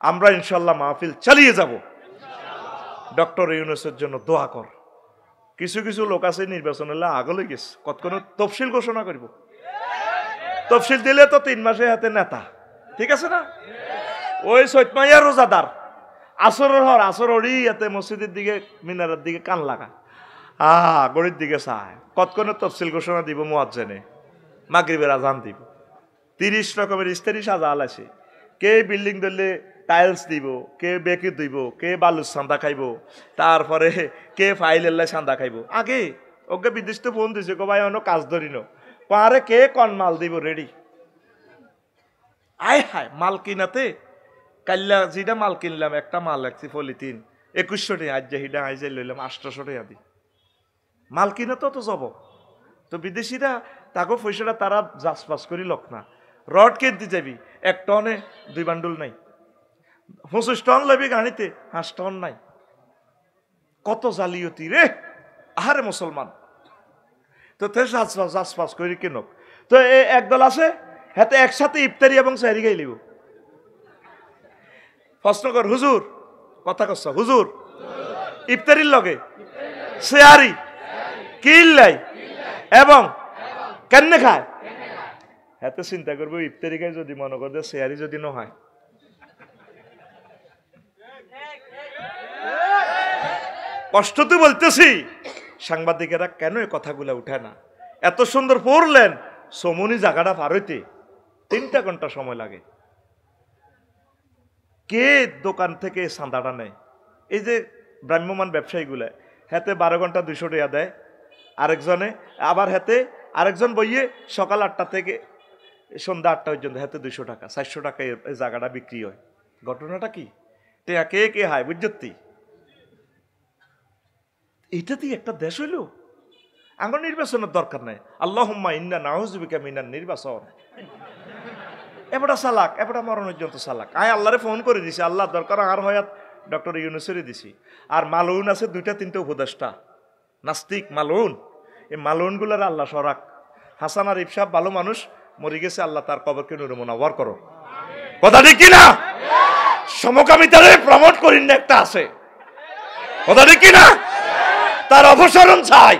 আমরা ইনশাল্লাহ মাহফিল চালিয়ে যাব। ডক্টর ইউনুসের জন্য দোয়া কর। কিছু কিছু লোক আছে নির্বাচন হলে আগলে গেছে, কতক্ষণ তফসিল ঘোষণা করব, তফসিল দিলে তো 3 মাসে হাতে নেতা, ঠিক আছে না? ওই সৈতমাইয়া রোজাদার আসরের হর আসর ওড়ি এতে মসজিদের দিকে মিনারের দিকে কান লাগা, গড়ির দিকে চায়, কতক্ষণ তফসিল ঘোষণা দিব, মুয়াজ্জিনে মাগরিবের আজান দিব। 30 রকমের ইস্তারি সাজা আলাছে, কে বিল্ডিং ধরলে টাইলস দিব, কে বেকি দিব, কে বালুর সান্দা খাইব, তারপরে কে ফাইল এল্লাই সান্দা খাইব। আগে ওকে বিদেশ তো ফোন দিছে, গো ভাই অন্য কাজ ধরিনো পারে, কে কন মাল দিব রেডি। আয় হায় মাল কিনাতে কাল্লা যেটা মাল কিনলাম, একটা মাল লাগছে পলিথিন 2100 টাকা, আজ হিডা আইজে লইলাম 800 টাকা দি। মাল কিনা তো যাব, তো বিদেশিরা তাকে পয়সাটা তারা যাচপাস করি লোক না। রড কিনতে যাবি 1 টনে 2 বান্ডুল নাই, 25 টন লবি গাড়িতে 5 টন নাই। কত জালিয়াতি রে আহারে মুসলমান। তো যাচপাস করি কেন? তো একদল আছে হাতে একসাথে ইফতারি এবং সাহরি গাই লিব। প্রশ্ন কর, হুজুর কথা কস, হুজুর ইফতারির লগে সেহারি কিল্লাই এবং কেমনে খায়, হাতে চিন্তা করবো ইফতারি খাই যদি মনে করে সেহারি যদি ন হয়। কষ্ট তো বলতেছি, সাংবাদিকেরা কেন এই কথাগুলো উঠে না? এত সুন্দর পড়লেন, সমনি জায়গাটা পার হইতে 3টা ঘন্টা সময় লাগে। কে দোকান থেকে চাঁদাটা নেয়? এই যে ভ্রাম্যমান ব্যবসায়ীগুলা, হাতে 12 ঘন্টা 200 টাকা দেয়, আরেকজনে আবার হাতে আরেকজন বইয়ে সকাল 8টা থেকে সন্ধ্যা 8টা পর্যন্ত, হাতে 200 টাকা 400 টাকা এই জায়গাটা বিক্রি হয়। ঘটনাটা কি? টেয়া কে কে হায় বুঝতি? এইটাতেই একটা দেশ হইল। আমার নির্বাচনের দরকার নাই। আল্লাহুম্মা ইন্না নাউযু বিকা মিনান নির্বাচন। এবারটা সালাক, এবারটা মরণ পর্যন্ত সালাক। আয় আল্লাহরে ফোন করে দিছি, আল্লাহ দরকার আর হয়াত ডক্টর ইউনুসেরই দিছি। আর মালউন আছে 2-3টে উপদেষ্টা, নাস্তিক মালউন। এই মালউনগুলোর আল্লাহ সরাক। হাসান আর ইফসাব ভালো মানুষ, মরে গেছে, আল্লাহ তার কবরকে নূরে মুনাওয়ার করো। কথা ঠিক কিনা? সমকামিতারে প্রমোট করিন না, একটা আছে, কথা ঠিক কিনা? তার অপসারণ চাই।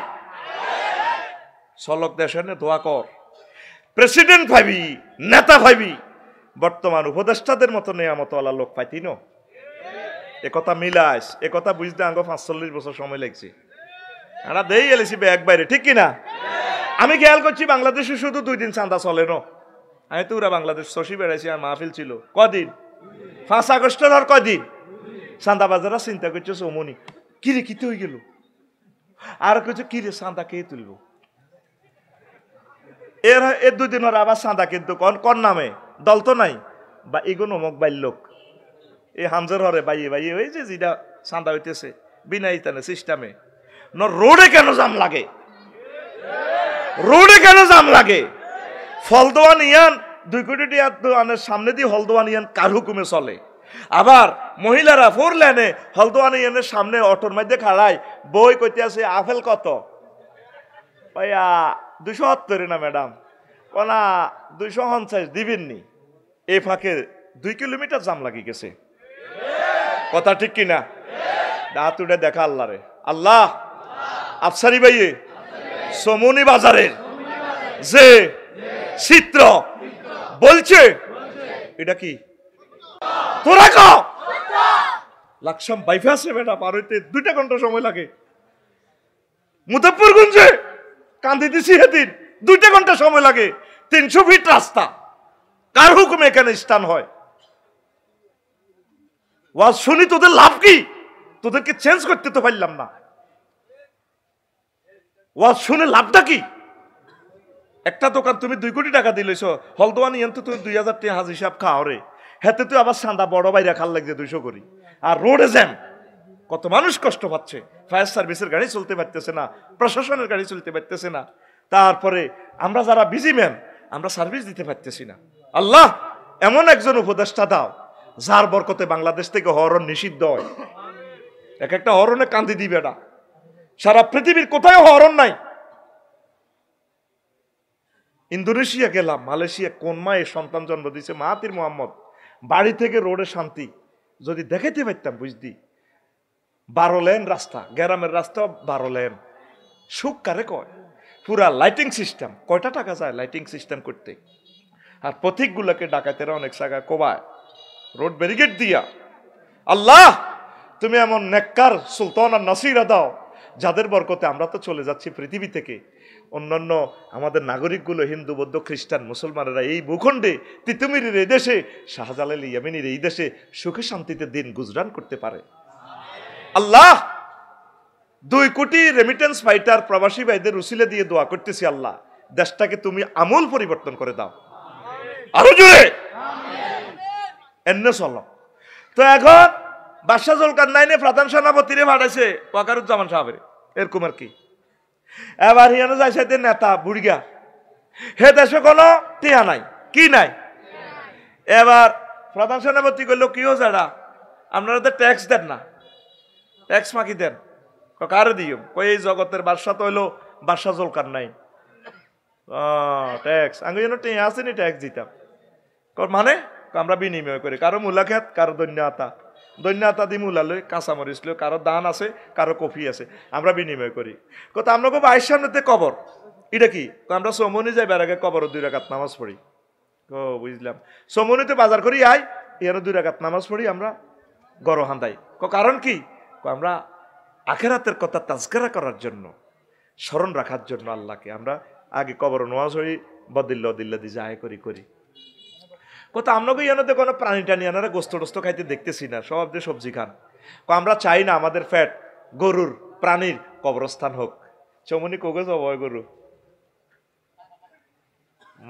সলক দেশে দোয়া কর, প্রেসিডেন্ট ভাবি, নেতা ভাবি, বর্তমান উপদেষ্টাদের মতো নেয়ামতওয়ালা লোক পাইতি ন। একথা মিলাইস, একথা বুঝতে আঙ্গ 45 বছর সময় লাগছে। আমরা দেই এলেছি ব্যাগ বাইরে, ঠিক কিনা? আমি খেয়াল করছি বাংলাদেশে শুধু 2 দিন চাঁদা চলে ন। আমি তো ওরা বাংলাদেশ শশী বেড়াইছি, আর মাহফিল ছিল কদিন, 5 আগস্টের আর কদিন। চাঁদা বাজারা চিন্তা করছে চমনি, কিরে কিতে হয়ে গেল, আর কিছু কিরে চাঁদা কে তুলব। এর 2 দিন ওর আবার চাঁদা কিন্তু কন নামে, দল তো নাই, বা এগুলো অমুক বাইর লোক, এই হামজার হরে বাইয়ে বাইয়ে ওই যে যেটা চাঁদা হইতেছে বিনা ইতানে সিস্টেমে। রোডে কেন জাম লাগে? রোডে কেন জাম লাগে? ফলদোয়ান ইয়ান 2 কোটি টাকার সামনে দিয়ে হলদোয়ান ইয়ান কার হুকুমে চলে? আবার মহিলারা 4 লেনে হলদোয়ান ইয়ানের সামনে অটোর মধ্যে খাড়ায় বই কইতে আছে আপেল কত, ওইয়া 270 না ম্যাডাম, ওনা 250 দিবেননি। এই ফাঁকে 2 কিলোমিটার জাম লাগি গেছে। কথা ঠিক কিনা? দাঁত উঠে দেখা আল্লাহ রে, আল্লাহ আফসারি ভাইয়ে সমনি বাজারের যে চিত্র বলছে এটা কি তোরা ক লাকসাম বাইপাসে বেটা পার হইতে 2টা ঘন্টা সময় লাগে। মুজফ্ফরগঞ্জে কান্দি দিছি সেদিন 2টা ঘন্টা সময় লাগে। 300 ফিট রাস্তা, কার হুকুমে এখানে স্থান হয়? ওয়াজ শুনি তোদের লাভ কি? তোদেরকে চেঞ্জ করতে তো পারলাম না। ওয়াজ শুনে লাভটা কি? একটা দোকান তুমি 2 কোটি টাকা দিলেছ, হলদোয়ানি এন তো তুমি 2000 টাকা হাজ হিসাব খাও রে, হেতে তুই আবার চাঁদা বড় বাইরে খাল লাগছে 200 করি। আর রোডে জ্যাম, কত মানুষ কষ্ট পাচ্ছে। ফায়ার সার্ভিসের গাড়ি চলতে পারতেছে না, প্রশাসনের গাড়ি চলতে পারতেছে না। তারপরে আমরা যারা বিজি ম্যান, আমরা সার্ভিস দিতে পারতেছি না। আল্লাহ এমন একজন উপদেষ্টা দাও যার বরকতে বাংলাদেশ থেকে হরণ নিষিদ্ধ হয়। এক একটা হরণে কান্দি দিবে না, সারা পৃথিবীর কোথায় হরণ নাই। ইন্দোনেশিয়া গেলাম, মালয়েশিয়া, কোন মায়ের সন্তান জন্ম দিয়েছে মাহাতির মোহাম্মদ, বাড়ি থেকে রোডে শান্তি যদি দেখাইতে পারতাম বুঝতি। 12 লেন রাস্তা, গ্রামের রাস্তা 12 লেন। সুখ কারে কয়? পুরা লাইটিং সিস্টেম। কয়টা টাকা যায় লাইটিং সিস্টেম করতে? আর পথিকগুলোকে ডাকাতেরা অনেক জায়গায় কোবায় রোড ব্যারিকেড দিয়া। আল্লাহ তুমি এমন নেককার সুলতান আর নাসিরা দাও যাদের বরকতে আমরা তো চলে যাচ্ছি পৃথিবী থেকে। অন্যান্য আমাদের নাগরিকগুলো হিন্দু, বৌদ্ধ, খ্রিস্টান, মুসলমানেরা এই ভূখণ্ডে, তিতুমিরের এই দেশে, শাহজালাল ইয়ামিনীর এই দেশে সুখে শান্তিতে দিন গুজরান করতে পারে। আল্লাহ 2 কোটি রেমিটেন্স ফাইটার প্রবাসী ভাইদের উসিলে দিয়ে দোয়া করতেছি, আল্লাহ দেশটাকে তুমি আমূল পরিবর্তন করে দাও। আরো জোরে এমনি চলো। তো এখন বাদশাহ জুলকারনাইনে প্রধান সেনাপতিরে ভাড়াইছে ওয়াকারুজ্জামান সাহেবের, এরকম আর কি। এবার হিয়ানো যাইছে নেতা বুড়িয়া, হে দেশে কোনো টিয়া নাই, কি নাই। এবার প্রধান সেনাপতি কইল কি হচ্ছে এটা, আপনারা তো ট্যাক্স দেন না, ট্যাক্স মাকি দেন। কারে দিও? কই এই জগতের বাদশাহ তো হইলো বাদশাহ জুলকারনাইন। ট্যাক্স আমি যেন টিয়া আসেনি, ট্যাক্স দিতাম। মানে আমরা বিনিময় করি, কারো মূলা খেত, কারো দৈন্য আতা, দৈন্য আতা দি মূলা লই, কাঁচামরিচ লই, কারো দান আছে, কারো কফি আছে, আমরা বিনিময় করি। কত আমরা খুব আয়ের সামনেতে কবর, এটা কি আমরা সমনি যাই বেড়াকে কবর 2 রাকাত নামাজ পড়ি। ও বুঝলাম, সমনিতে বাজার করি আই, এর 2 রাকাত নামাজ পড়ি আমরা গড় হান্দাই। কারণ কি? আমরা আখেরাতের কথা তাজকিরা করার জন্য, স্মরণ রাখার জন্য আল্লাহকে আমরা আগে কবর নামাজ পড়ি, বদিল্লা দিল্লা দি যায় করি করি। কত আপনাকে ইয়ানোতে কোনো প্রাণী টানি আনারা গোস্ত টোস্ত খাইতে দেখতেছি না, সব দিয়ে সবজি খান। আমরা চাই না আমাদের ফ্যাট গরুর প্রাণীর কবরস্থান হোক। চমনি কোগে যাব গরু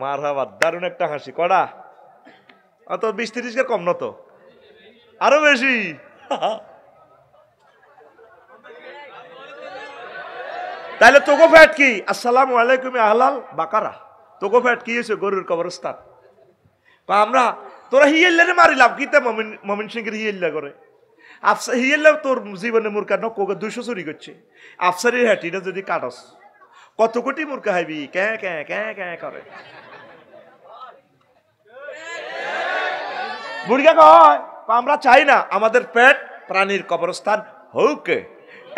মারহাবা, দারুণ একটা হাসি। কড়া অত 20-30 কম না তো, আরো বেশি। তাহলে তোকে ফ্যাট কি? আসসালামু আলাইকুম আহলাল বাকারা। তোকে ফ্যাট কি হয়েছে? গরুর কবরস্থান। আমরা তোরা হিয়েল্লারে মারিলাম কিতা? মমিন সিংহের হিয়েল্লা করে আফসা হিয়েল্লা তোর জীবনে মূর্খা নককে 200 চুরি করছে। আফসারির হ্যাটিটা যদি কাটস কত কোটি মূর্খা হাইবি ক্যাঁ ক্যাঁ ক্যাঁ ক্যাঁ করে। বুড়িয়া কয় আমরা চাই না আমাদের পেট প্রাণীর কবরস্থান হোক।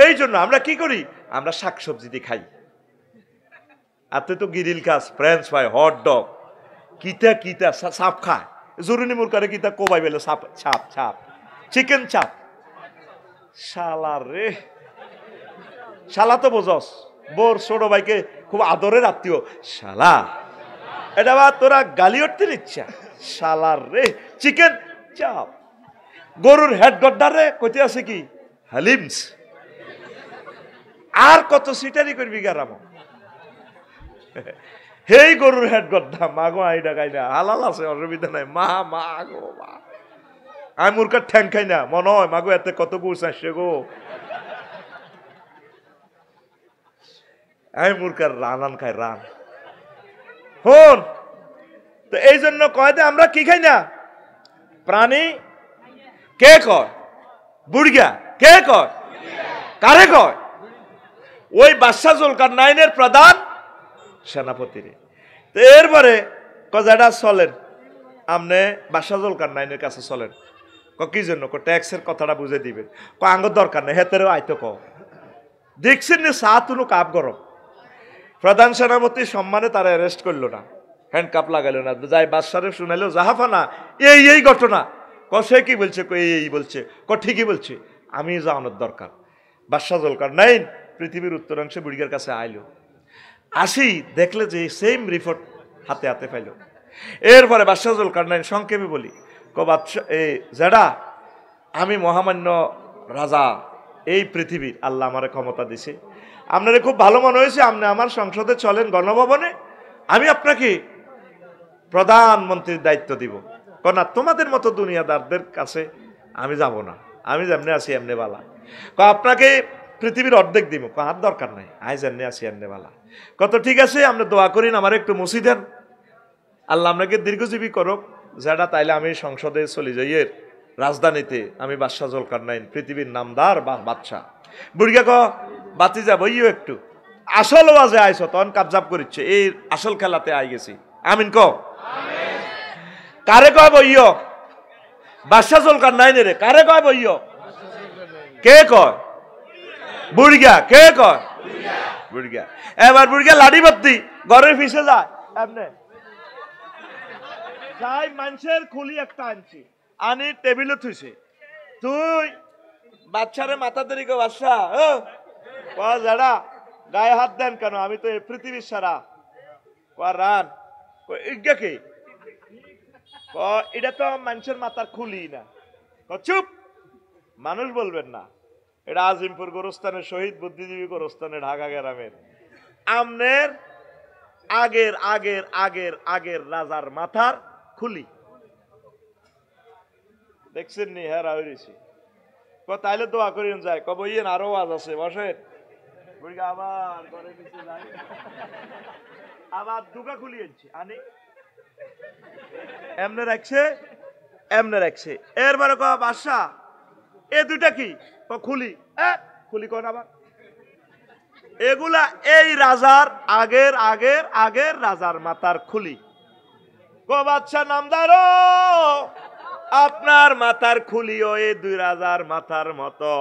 এই জন্য আমরা কি করি? আমরা শাকসবজি দিয়ে খাই। আর তুই তো গিরিল খাস, ফ্রেঞ্চ ফ্রাই, হট ডগ, কিতা কিতা সাপ খায়। জরুরি মুরকারে কিতা কোবাই বেলে সাপ, ছাপ ছাপ, চিকেন চাপ। শালা রে, শালা তো বোঝস বোর ছোট ভাইকে খুব আদরের আত্মীয়। শালা এটা বা তোরা গালি উঠতে নিচ্ছা। শালার রে, চিকেন চাপ। গরুর হেড গড্ডারে কইতে আছে কি? হালিমস। আর কত সিটারি করবি গারাম? হেই গরুর হেড গড্ডা মাগো আইডা খাই না, হালাল আছে, অসুবিধা নাই। মা মা গো মা, আমি মুরকার ঠ্যাং খাই না মনে হয়। মাগো এতে কত গুছ আসছে গো। আমি মুরকার রান খাই, রান। হন তো এই জন্য কয় দে আমরা কি খাই না? প্রাণী। কে কয়? বুড়িয়া। কে কয়? কারে কয়? ওই বাদশাহ জুলকারনাইনের প্রধান সেনাপতিরে। তো এরপরে কজাটা চলেন, আপনি বাদশাহ জুলকারনাইনের কাছে চলেন। কি জন্য? ট্যাক্সের কথাটা বুঝে দিবেন। আঙ্গর দরকার নেই, হেতেরও আইতো ক দেখছেন নি সা তুনু কাপ গরম। প্রধান সেনাপতি সম্মানে তারা অ্যারেস্ট করলো না, হ্যান্ডকাপ লাগাইলো না, যাই বাদশারে শুনাইলো জাহাফানা এই ঘটনা। সে কি বলছে? এই বলছে। ঠিকই বলছে, আমি জানানোর দরকার। বাদশাহ জুলকারনাইন পৃথিবীর উত্তরাংশে বুড়িগার কাছে আইলো। আসি দেখলে যে সেম রিপোর্ট হাতে হাতে পাইল। এরপরে বাদশাহ জুলকারনাইন সংক্ষেপে বলি, বাদশাহ যারা আমি মহামান্য রাজা এই পৃথিবীর, আল্লাহ আমারে ক্ষমতা দিছে, আপনারে খুব ভালো মনে হয়েছে, আপনি আমার সংসদে চলেন গণভবনে, আমি আপনাকে প্রধানমন্ত্রীর দায়িত্ব দিব। না, তোমাদের মতো দুনিয়াদারদের কাছে আমি যাব না, আমি যেমনি আছি এমনি বালা। আপনাকে পৃথিবীর অর্ধেক দিব। আর দরকার নাই, আজ এমনি আছি এমনি বালা। কত ঠিক আছে, আপনি দোয়া করিন আমার একটু মুসি দেন, আল্লাহ আপনাকে দীর্ঘজীবী করুক। যেটা তাইলে আমি সংসদে চলে যাই, এর রাজধানীতে আমি বাদশাহ জুলকারনাইন পৃথিবীর নামদার বাদশাহ। বুড়িয়া ক বাতি যাব ইও একটু আসল ওয়াজে আইস, তখন কাবজাব করিচ্ছে, এই আসল খেলাতে আই গেছি। আমিন ক কারে কয় বইয়? বাদশাহ জুলকারনাইনের। কারে কয় বইয়? কে কয়? বুড়িয়া। কে কয়? বুড়িয়া। এবার বুড়িয়া লাঠি ভর্তি ঘরের পিছে যায়, এমনে যাই মানুষের খুলি একটা আনছি, আনি টেবিলে থুইছে। তুই বাচ্চারে মাথা দেরি কো বাদশাহ যারা গায়ে হাত দেন কেন? আমি তো পৃথিবীর সারা রান ইজ্ঞাকে এটা তো মানুষের মাথার খুলি না। চুপ, মানুষ বলবেন না, এটা আজিমপুর গোরস্থানের শহীদ বুদ্ধিজীবী গোরস্থানের ঢাকা গ্রামের আমনের আগের আগের আগের আগের রাজার মাথার খুলি। দেখছেন নি? হ্যাঁ রাহরিছি। তাইলে দোয়া করিন যায়। কব ইয়েন আরো আওয়াজ আছে, বসেন। আবার ঘরে নিচে যাই, আবার দুগা খুলি আনছি, আনি এমনে রাখছে, এমনে রাখছে। এরবারে ক বাদশা এ দুটা কি? খুলি। খুলি কোন আবার? এগুলা এই রাজার আগের আগের আগের রাজার মাথার খুলি। গো বাদশা নামদার, আপনার মাথার খুলিও এই দুই রাজার মাথার মতো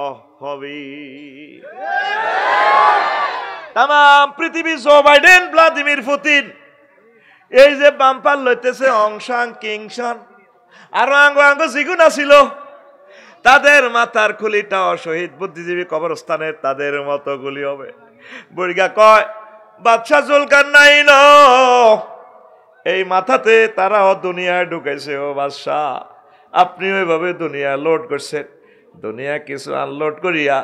হবে। তাম পৃথিবী জো বাইডেন, ভ্লাদিমির পুতিন, এই যে বাম্পার লইতেছে অংশান কিংশন আর আঙ্গ আঙ্গ জিগুন ছিল, তাদের মাথার খুলিটাও শহীদ বুদ্ধিজীবী কবরস্থানের তাদের মতো গুলি হবে। বুড়িগা কয় বাদশাহ জুলকারনাইন এই মাথাতে তারাও দুনিয়ায় ঢুকেছে। ও বাদশাহ, আপনি ওইভাবে দুনিয়া লোড করছেন, দুনিয়া কিছু আনলোড করিয়া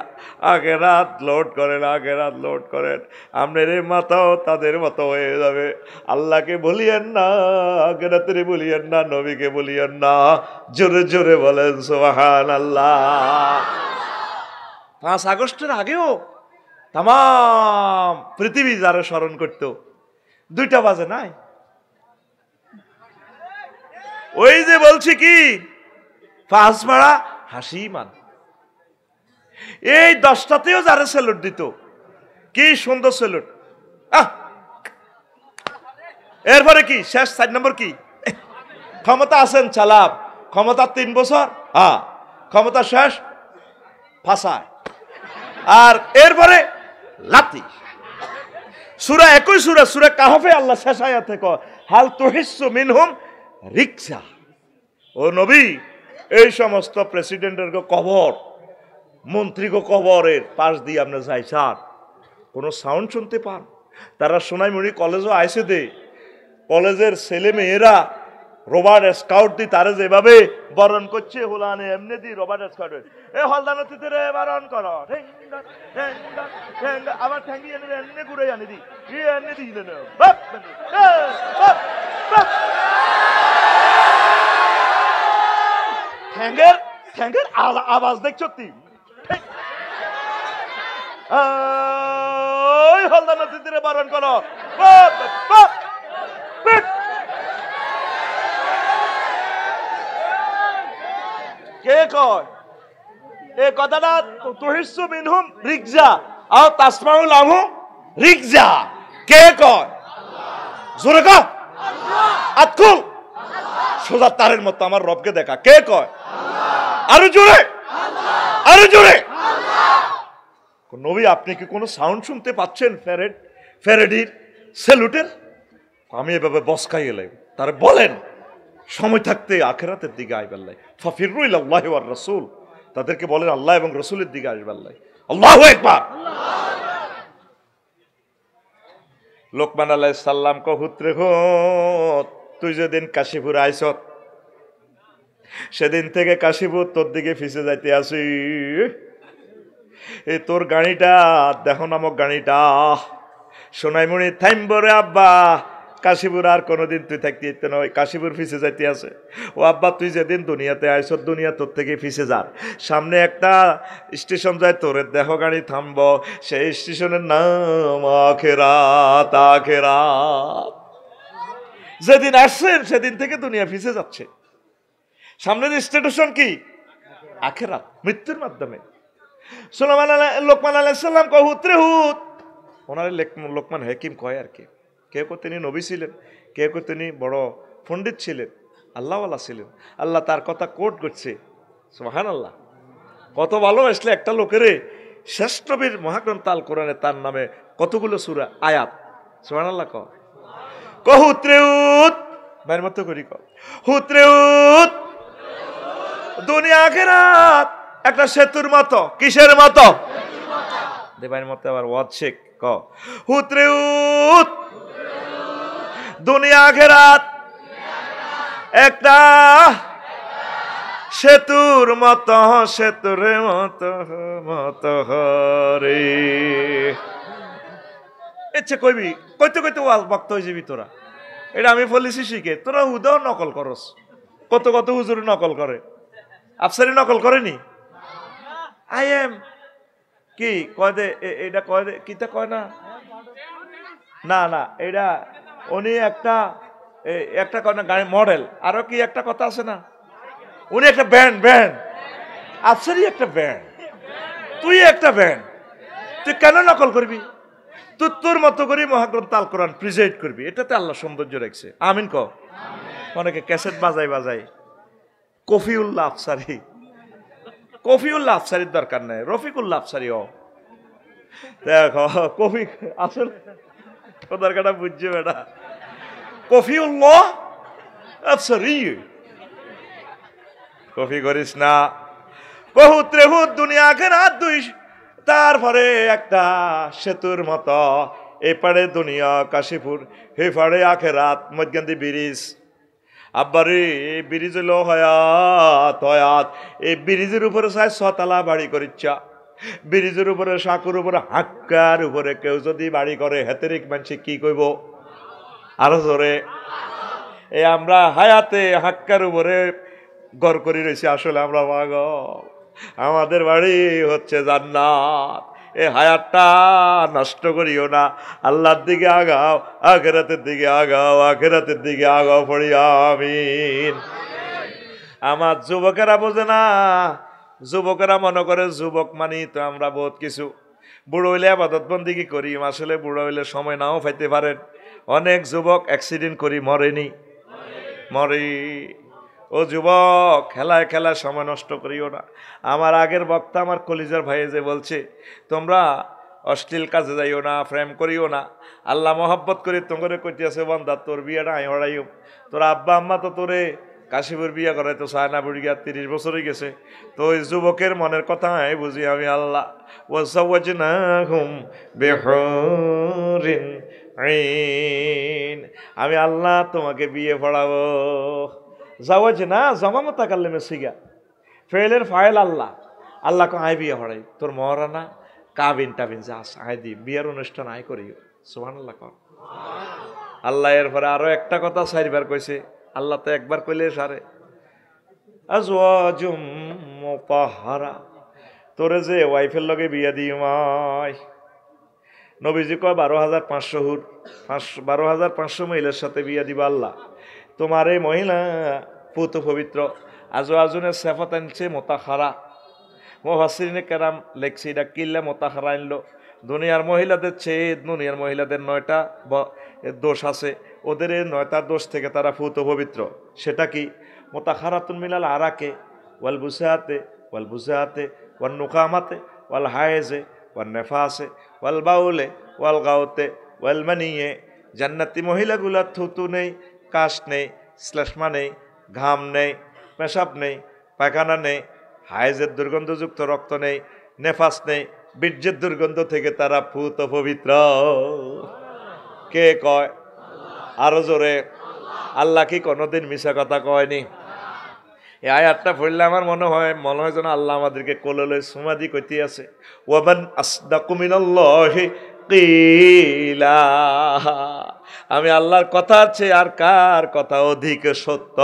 আখেরাত লোড করেন, আখেরাত লোড করেন। আপনার এই মাথাও তাদের মতো হয়ে যাবে। আল্লাহকে বলিয়েন না, আখেরাতের বলিয়েন না, নবীকে বলিয়েন না। জোরে জোরে বলেন সুবহানাল্লাহ। 5 আগস্টের আগেও তাম পৃথিবী যারা স্মরণ করতো, 2টা বাজে নাই। ওই যে বলছি কি, 5 মারা হাসি মান, এই 10টাতেও যারা স্যালুট দিত, কি সুন্দর স্যালুট। এরপরে কি শেষ 4 নম্বর কি, ক্ষমতা আছেন চালাব, ক্ষমতা 3 বছর, ক্ষমতা শেষ ফাঁসায়। আর এরপরে লাতি সূরা, একই সূরা, সূরা কাহফে আল্লাহ শেষ আয়াতে কয় হাল তুহিসসু মিনহুম রিকসা। ও নবী, এই সমস্ত প্রেসিডেন্টের কবর, মন্ত্রীকে কবরের পাশ দিয়ে আপনি যাই স্যার, কোনো সাউন্ড শুনতে পান? তারা সোনাইমুড়ি কলেজও আইসে দে, কলেজের ছেলে মেয়েরা রবার্ট স্কাউট দি তারা যেভাবে বরণ করছে, হুলানে এমনি দি রবার্ট স্কাউট এ হলদানতিতে রে বরণ করো, আবার ঠ্যাঙ্গি এনে এমনি ঘুরে আনি দি এমনি দি ঠ্যাঙ্গের ঠ্যাঙ্গের আওয়াজ দেখছো তুই? ওই হলদানতিতে রে বরণ করো। কে কয় এই কথাটা? তুহিসসু মিনহুম রিকজা আও তাসমাউ লাহুম রিকজা। কে কয়? জোরে কয় আল্লাহ। আতকুল সোজা তারের মতো আমার রবকে দেখা। কে কয়? আরো জোরে, আরো জোরে। নবী, আপনি কি কোনো সাউন্ড শুনতে পাচ্ছেন ফ্যারেডির স্যালুটের? আমি এভাবে বসকাই এলাম। তারা বলেন সময় থাকতে আখিরাতের দিকে আইবাল্লাই, ফাফিরু ইলাল্লাহি ওয়ার রাসূল। তাদেরকে বলেন আল্লাহ এবং রাসূলের দিকে আসবাল্লাই। আল্লাহু আকবার। লোকমান আলাইহিস সালাম কো হুত্রে হুত, তুই যেদিন কাশীপুর আইছত, সেদিন থেকে কাশীপুর তোর দিকে ফিসে যাইতে আসি। এই তোর গাড়িটা দেখো, নামক গাড়িটা সোনাইমুড়ি থাইমবরে আব্বা, কাশীপুর আর কোনোদিন তুই থাকতে ইতে নয়, কাশীপুর ফিসে যাইতে আছে। ও আব্বা, তুই যেদিন দুনিয়াতে আইস, দুনিয়া তোর থেকে ফিসে যার। সামনে একটা স্টেশন যায়, তোর দেখো গাড়ি থামব, সেই স্টেশনের নাম আখেরাত। আখেরাত যেদিন আসছেন সেদিন থেকে দুনিয়া ফিসে যাচ্ছে। সামনের স্টেশন কি? আখেরাত, মৃত্যুর মাধ্যমে। লোকমান আলাইহিস সালাম কয় হুত্রে হুত, ওনারে লোকমান হাকিম কয় আর কি। কেউ কেউ তিনি নবী ছিলেন, কেউ কেউ তিনি বড় পণ্ডিত ছিলেন, আল্লাহওয়ালা ছিলেন। আল্লাহ তার কথা কোট করছে, সুবহানাল্লাহ। কত ভালোবাসলে একটা লোকের শ্রেষ্ঠ বীর মহাগ্রন্থ আল কোরআনে তার নামে কতগুলো সূরা আয়াত। সুবহানাল্লাহ। হুত্রে হুত, ভাইয়ের মতো করি ক হুত্রে হুত, দুনিয়া আখিরাত একটা সেতুর মতো। কিসের মতো? দেবাইয়ের মতো আবার ওয়াজ শেখ ক হুত্রে হুত, দুনিয়া আখিরাত একটা সেতুর মতো, সেতুর মতো মতো হরে। ইচ্ছে কইবি, কইতে কইতে ওয়াজ বক্ত হয়ে যাবি তোরা। এটা আমি বলেছি শিখে, তোরা হুদাও নকল করস। কত কত হুজুর নকল করে, আফসারি নকল করেনি। আই এম কি কয় দে, এটা কয় দে, কিতা কয় না, না না, এটা উনি একটা একটা কয় না গাড়ি মডেল, আরো কি একটা কথা আছে না, উনি একটা ব্যান্ড, ব্যান্ড আফসারি একটা ব্যান্ড, তুই একটা ব্যান্ড। তুই কেন নকল করবি? তুই তোর মতো করে মহাগ্রন্থ আল কোরআন প্রিজাইড করবি, এটাতে আল্লাহ সৌন্দর্য রাখছে। আমিন ক। অনেকে ক্যাসেট বাজাই বাজাই কফিউল্লাহ আফসারি, কফিউল্লাহ আফসারির দরকার নাই, রফিকুল্লাহ আফসারি ও দেখো। কফি আসলে দরকারটা বুঝছে বেটা, কফিউল্লাহ আফসারি। কফি করিস না। বহুত রেহুত দুনিয়া আখিরাত দুই, তারপরে একটা সেতুর মতো, এপারে দুনিয়া কাশীপুর, হেপারে আখিরাত, মধ্যখান দিয়ে ব্রিজ। আব্বারে এই ব্রিজ হলো হয়াত হয়াত, এই ব্রিজের উপরে চাই 6 তলা বাড়ি করিচ্ছা, ব্রিজের উপরে সাঁকুর উপরে হাক্কার উপরে কেউ যদি বাড়ি করে হেতেরিক মানুষ কি কইব? আরো জোরে। এই আমরা হায়াতে হাক্কার উপরে গড় করি রয়েছি, আসলে আমরা পাগল। আমাদের বাড়ি হচ্ছে জান্নাত। এই হায়াতটা নষ্ট করিও না, আল্লাহর দিকে আগাও, আখিরাতের দিকে আগাও, আখিরাতের দিকে আগাও পড়ি আমিন। আমার যুবকেরা বোঝে না, যুবকেরা মনে করে যুবক মানি তো আমরা বহুত কিছু। বুড়ো হইলে আবাদত বন্দিগি করি, আসলে বুড়ো হইলে সময় নাও পাইতে পারেন। অনেক যুবক অ্যাক্সিডেন্ট করি মরেনি, মরে। ও যুবক, খেলায় খেলায় সময় নষ্ট করিও না। আমার আগের বক্তা আমার কলিজার ভাই যে বলছে, তোমরা অশ্লীল কাজে যাইও না, প্রেম করিও না। আল্লাহ মহব্বত করি তোমরে কইতেছে, বান্দা তোর বিয়েটা আই হড়াইও। তোর আব্বা আম্মা তো তোরে কাশিপুর বিয়ে করে তো সায়না বুড়ি গিয়া 30 বছর হয়ে গেছে। তো ওই যুবকের মনের কথা আমি বুঝি আমি আল্লাহ। ওয়াজাওয়াজনাহুম বিহুরিন আইন, আমি আল্লাহ তোমাকে বিয়ে পড়াবো। জাওয়াজ না জমামতা কাল্লে মেসিগা ফেলের file Allah, Allah co I বিয়ে পড়াই তোর মহারানা কাবিন টাবিন যা আই দি বিয়ের অনুষ্ঠান আই করিও। সুবহানাল্লাহ কর। আল্লাহ এরপরে আরো একটা কথা 4 বার কইছে। আল্লাহ তো একবার কইলে সারে। আজওয়াজুম মুতাহহারা, তোরে যে ওয়াইফের লগে বিয়া দিই মাই। নবীজি কয় 12,500 হুর, 12,500 মহিলার সাথে বিয়া দিবা আল্লাহ। তোমার এই মহিলা পুত পবিত্র। আজওয়াজুনের সেফত আনছে মুতাহহারা। মুফাসসিরিনে কেরাম লেখছে এটা কিল্লা মুতাহহারা আনলো। দুনিয়ার মহিলাদের চেয়ে দুনিয়ার মহিলাদের 9টা দোষ আছে, ওদের এই 9টা দোষ থেকে তারা পুত পবিত্র। সেটা কি? মুতাহহারাতুন মিনাল আরাকে ওয়াল বুসাতে ওয়াল বুসাতে ওয়ান নুকামাতে ওয়াল হায়েজে ওয়ান নেফাসে ওয়াল বাউলে ওয়াল গাউতে ওয়াল মানিয়ে। জান্নাতি মহিলাগুলার থুতু নেই, কাশ নেই, শ্লেষ্মা নেই, ঘাম নেই, পেশাব নেই, পায়খানা নেই, হায়েজের দুর্গন্ধযুক্ত রক্ত নেই, নেফাস নেই, বীর্যের দুর্গন্ধ থেকে তারা পুত পবিত্র। কে কয়? আরো জোরে। আল্লাহ কি কোনোদিন মিশা কথা কয়নি? এই আয়াতটা পড়লে আমার মনে হয় যেন আল্লাহ আমাদেরকে কোলে সুমাদি কইতে আছে, ওয়ামান আসদাকু মিনাল্লাহি কিলা। আমি আল্লাহর কথা আছে আর কার কথা অধিক সত্য।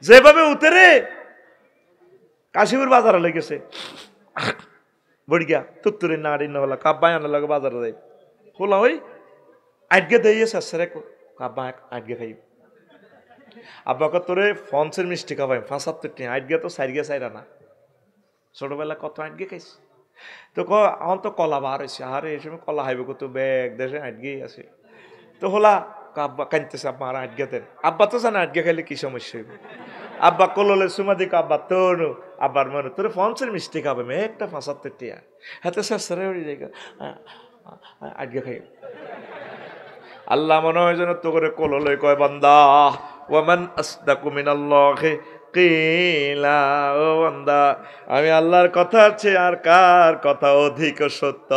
যেভাবে উতরে কাশিপুর বাজারে লেগেছে বড়িয়া তুত্তুরি নাড়ি না হলা কাব্বাই আনার লগে বাজারে যাই হলা ওই আটকে দিয়ে শেষে কাব্বা আটকে খাই। আব্বাকে তোরে ফন্সের মিষ্টি খাবাই 75 টাকা, আটগে তো 4 গে 4 আনা। ছোটবেলা কত আটগে খাইছি। তো এখন তো কলা বার হয়েছে, আরে এই সময় কলা হাইবে কত ব্যাগ দেশে আটগেই আছে। তো হলা আব্বা কানতেছে, আব্বা আর আটগে দেন। আব্বা তো জানে আটগে খাইলে কি সমস্যা হইব। আব্বা কললে সুমা দিক আব্বা তোর আব্বার মনে তোর ফন্সের মিষ্টি খাবে মেয়ে একটা 75 টাকা হাতে শেষে উড়ি যাই আটগে খাই। আল্লাহ মনে হয় যেন তো করে কললে কয়, বান্দা ওয়ামান আসদাকু মিনাল্লাহি কিলা। ও বান্দা, আমি আল্লাহর কথা আছে আর কার কথা অধিক সত্য।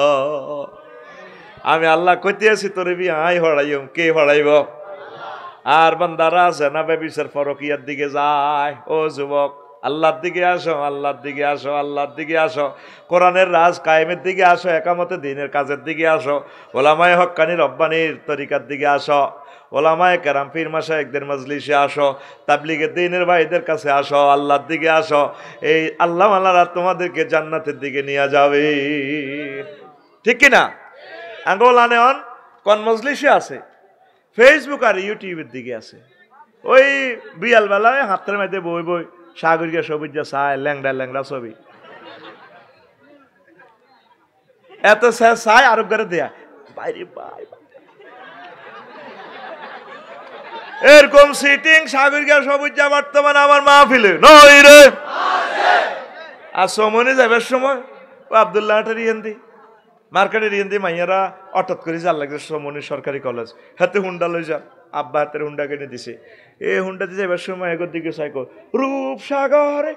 আমি আল্লাহ কইতে আছি তোরে বি আই হড়াইম, কে হড়াইব? আর বান্দারা জানা ব্যবিচার পরকিয়ার দিকে যায়। ও যুবক, আল্লাহর দিকে আসো, আল্লাহর দিকে আসো, আল্লাহর দিকে আসো। কোরআনের রাজ কায়েমের দিকে আসো, একামতে দ্বীনের কাজের দিকে আসো, ওলামায়ে হক্কানি রব্বানির তরিকার দিকে আসো, ওলামায়ে কেরাম পীর মাশায়েখদের মজলিসে আসো, তাবলীগের দ্বীনের ভাইদের কাছে আসো, আল্লাহর দিকে আসো। এই আল্লাহ আল্লাহরা তোমাদেরকে জান্নাতের দিকে নিয়ে যাবে। ঠিক কিনা? আঙ্গোলানে অন কোন মজলিসে আছে? ফেসবুক আর ইউটিউবের দিকে আছে। ওই বিয়াল বেলায় হাতের মধ্যে বই বই সাগরিকা সবুজ যা চায়, ল্যাংড়া ল্যাংড়া ছবি এত চায় আরব করে দেয়া বাইরে বাই এরকম সিটিং সাগরিকা সবুজ যা বর্তমানে আমার মাহফিলে নই রে। আর সমনে যাবার সময় ও আবদুল্লাহ রিয়েন্দি মার্কেটের রিয়েন্দি মাইয়ারা অটত করে যার লাগছে সমনি সরকারি কলেজ, হাতে হুন্ডা লই যা। আব্বা হাতের হুন্ডা কিনে দিছে। এই হুন্ডা দিয়ে যাবার সময় এগোর দিকে সাইকেল রূপসাগরে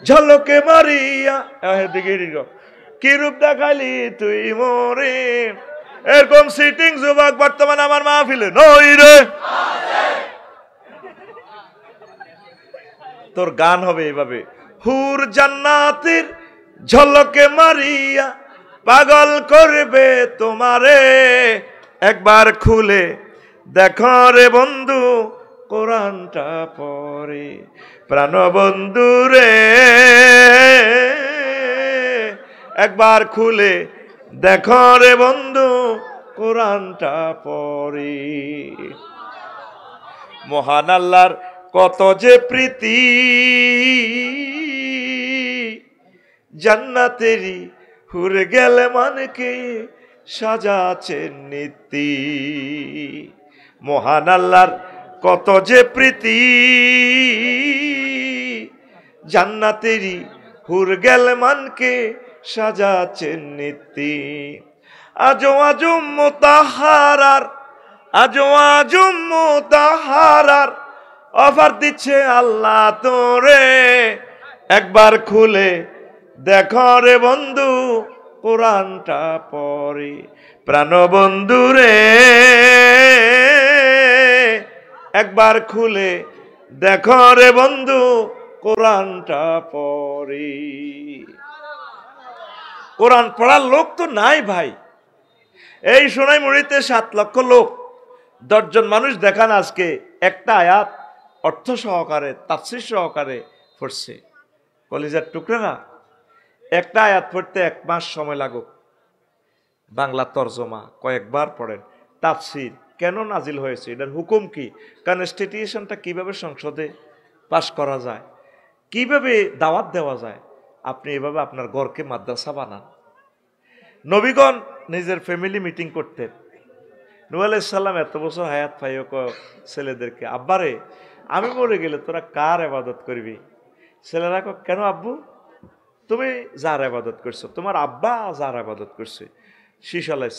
ঝলকে মারিয়া দিকে কি রূপ দেখালি তুই মোরে এরকম সিটিং যুবক বর্তমানে আমার মাহফিলে নই রে। তোর গান হবে এইভাবে, হুর জান্নাতের ঝলকে মারিয়া পাগল করবে তোমারে, একবার খুলে দেখো রে বন্ধু কোরআনটা পড়ে, প্রাণ বন্ধু রে একবার খুলে দেখো রে বন্ধু কোরআনটা পড়ে। মহান আল্লাহর কত যে প্রীতি, জান্নাতেরই হুরে গেলে মানকে সাজাচ্ছেন নীতি। মহান আল্লাহর কত যে প্রীতি, জান্নাতেরই হুর গেলে মানকে সাজাচ্ছেন নীতি। আজো আজম মুতাহারার, আজো আজম মুতাহারার অফার দিচ্ছে আল্লাহ তোরে, একবার খুলে দেখো রে বন্ধু কোরআনটা পড়ে, প্রাণ বন্ধু রে একবার খুলে দেখো রে বন্ধু কোরআনটা পড়ে। কোরআন পড়ার লোক তো নাই ভাই। এই সোনাইমুড়িতে 7 লক্ষ লোক, 10 জন মানুষ দেখান আজকে একটা আয়াত অর্থ সহকারে তাফসীর সহকারে পড়ছে। কলিজার টুকরা, একটা আয়াত পড়তে 1 মাস সময় লাগুক, বাংলা তরজমা কয়েকবার পড়েন, তাফসীর কেন নাজিল হয়েছে, এটার হুকুম কি, কনস্টিটিউশনটা কিভাবে সংসদে পাশ করা যায়, কিভাবে দাওয়াত দেওয়া যায়, আপনি এভাবে আপনার ঘরকে মাদ্রাসা বানান। নবীগণ নিজের ফ্যামিলি মিটিং করতেন। নূহ আলাইহিস সালাম এত বছর হায়াত পাইও ছেলেদেরকে, আব্বারে আমি মরে গেলে তোরা কার ইবাদত করবি? ছেলেরা কেন আব্বু, তুমি যার ইবাদত করছো, তোমার আব্বা যার ইবাদত করছে শীশ আলাইহিস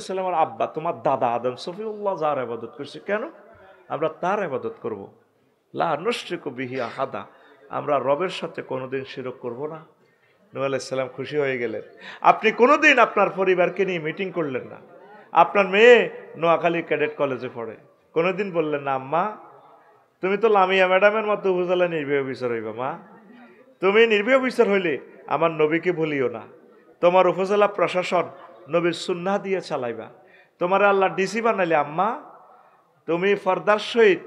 সালামের আব্বা তোমার দাদা আদম সফিউল্লাহ যার ইবাদত করছে, কেন আমরা তার ইবাদত করব? লা নুশরিকু বিহি আহাদা, আমরা রবের সাথে কোনোদিন শিরক করব না। নূহ আলাইহিস সালাম খুশি হয়ে গেলেন। আপনি কোনোদিন আপনার পরিবারকে নিয়ে মিটিং করলেন না। আপনার মেয়ে নোয়াখালী ক্যাডেট কলেজে পড়ে, কোনোদিন বললেন না আম্মা তুমি তো লামিয়া ম্যাডামের মতো উপজেলা নির্বাহী অফিসার হইবা, মা তুমি নির্বাহী অফিসার হইলে আমার নবীকে ভুলিও না, তোমার উপজেলা প্রশাসন নবীর সুন্নাহ দিয়ে চালাইবা, তোমার আল্লাহ ডিসি বানাইলে আম্মা তুমি ফরদার সহিত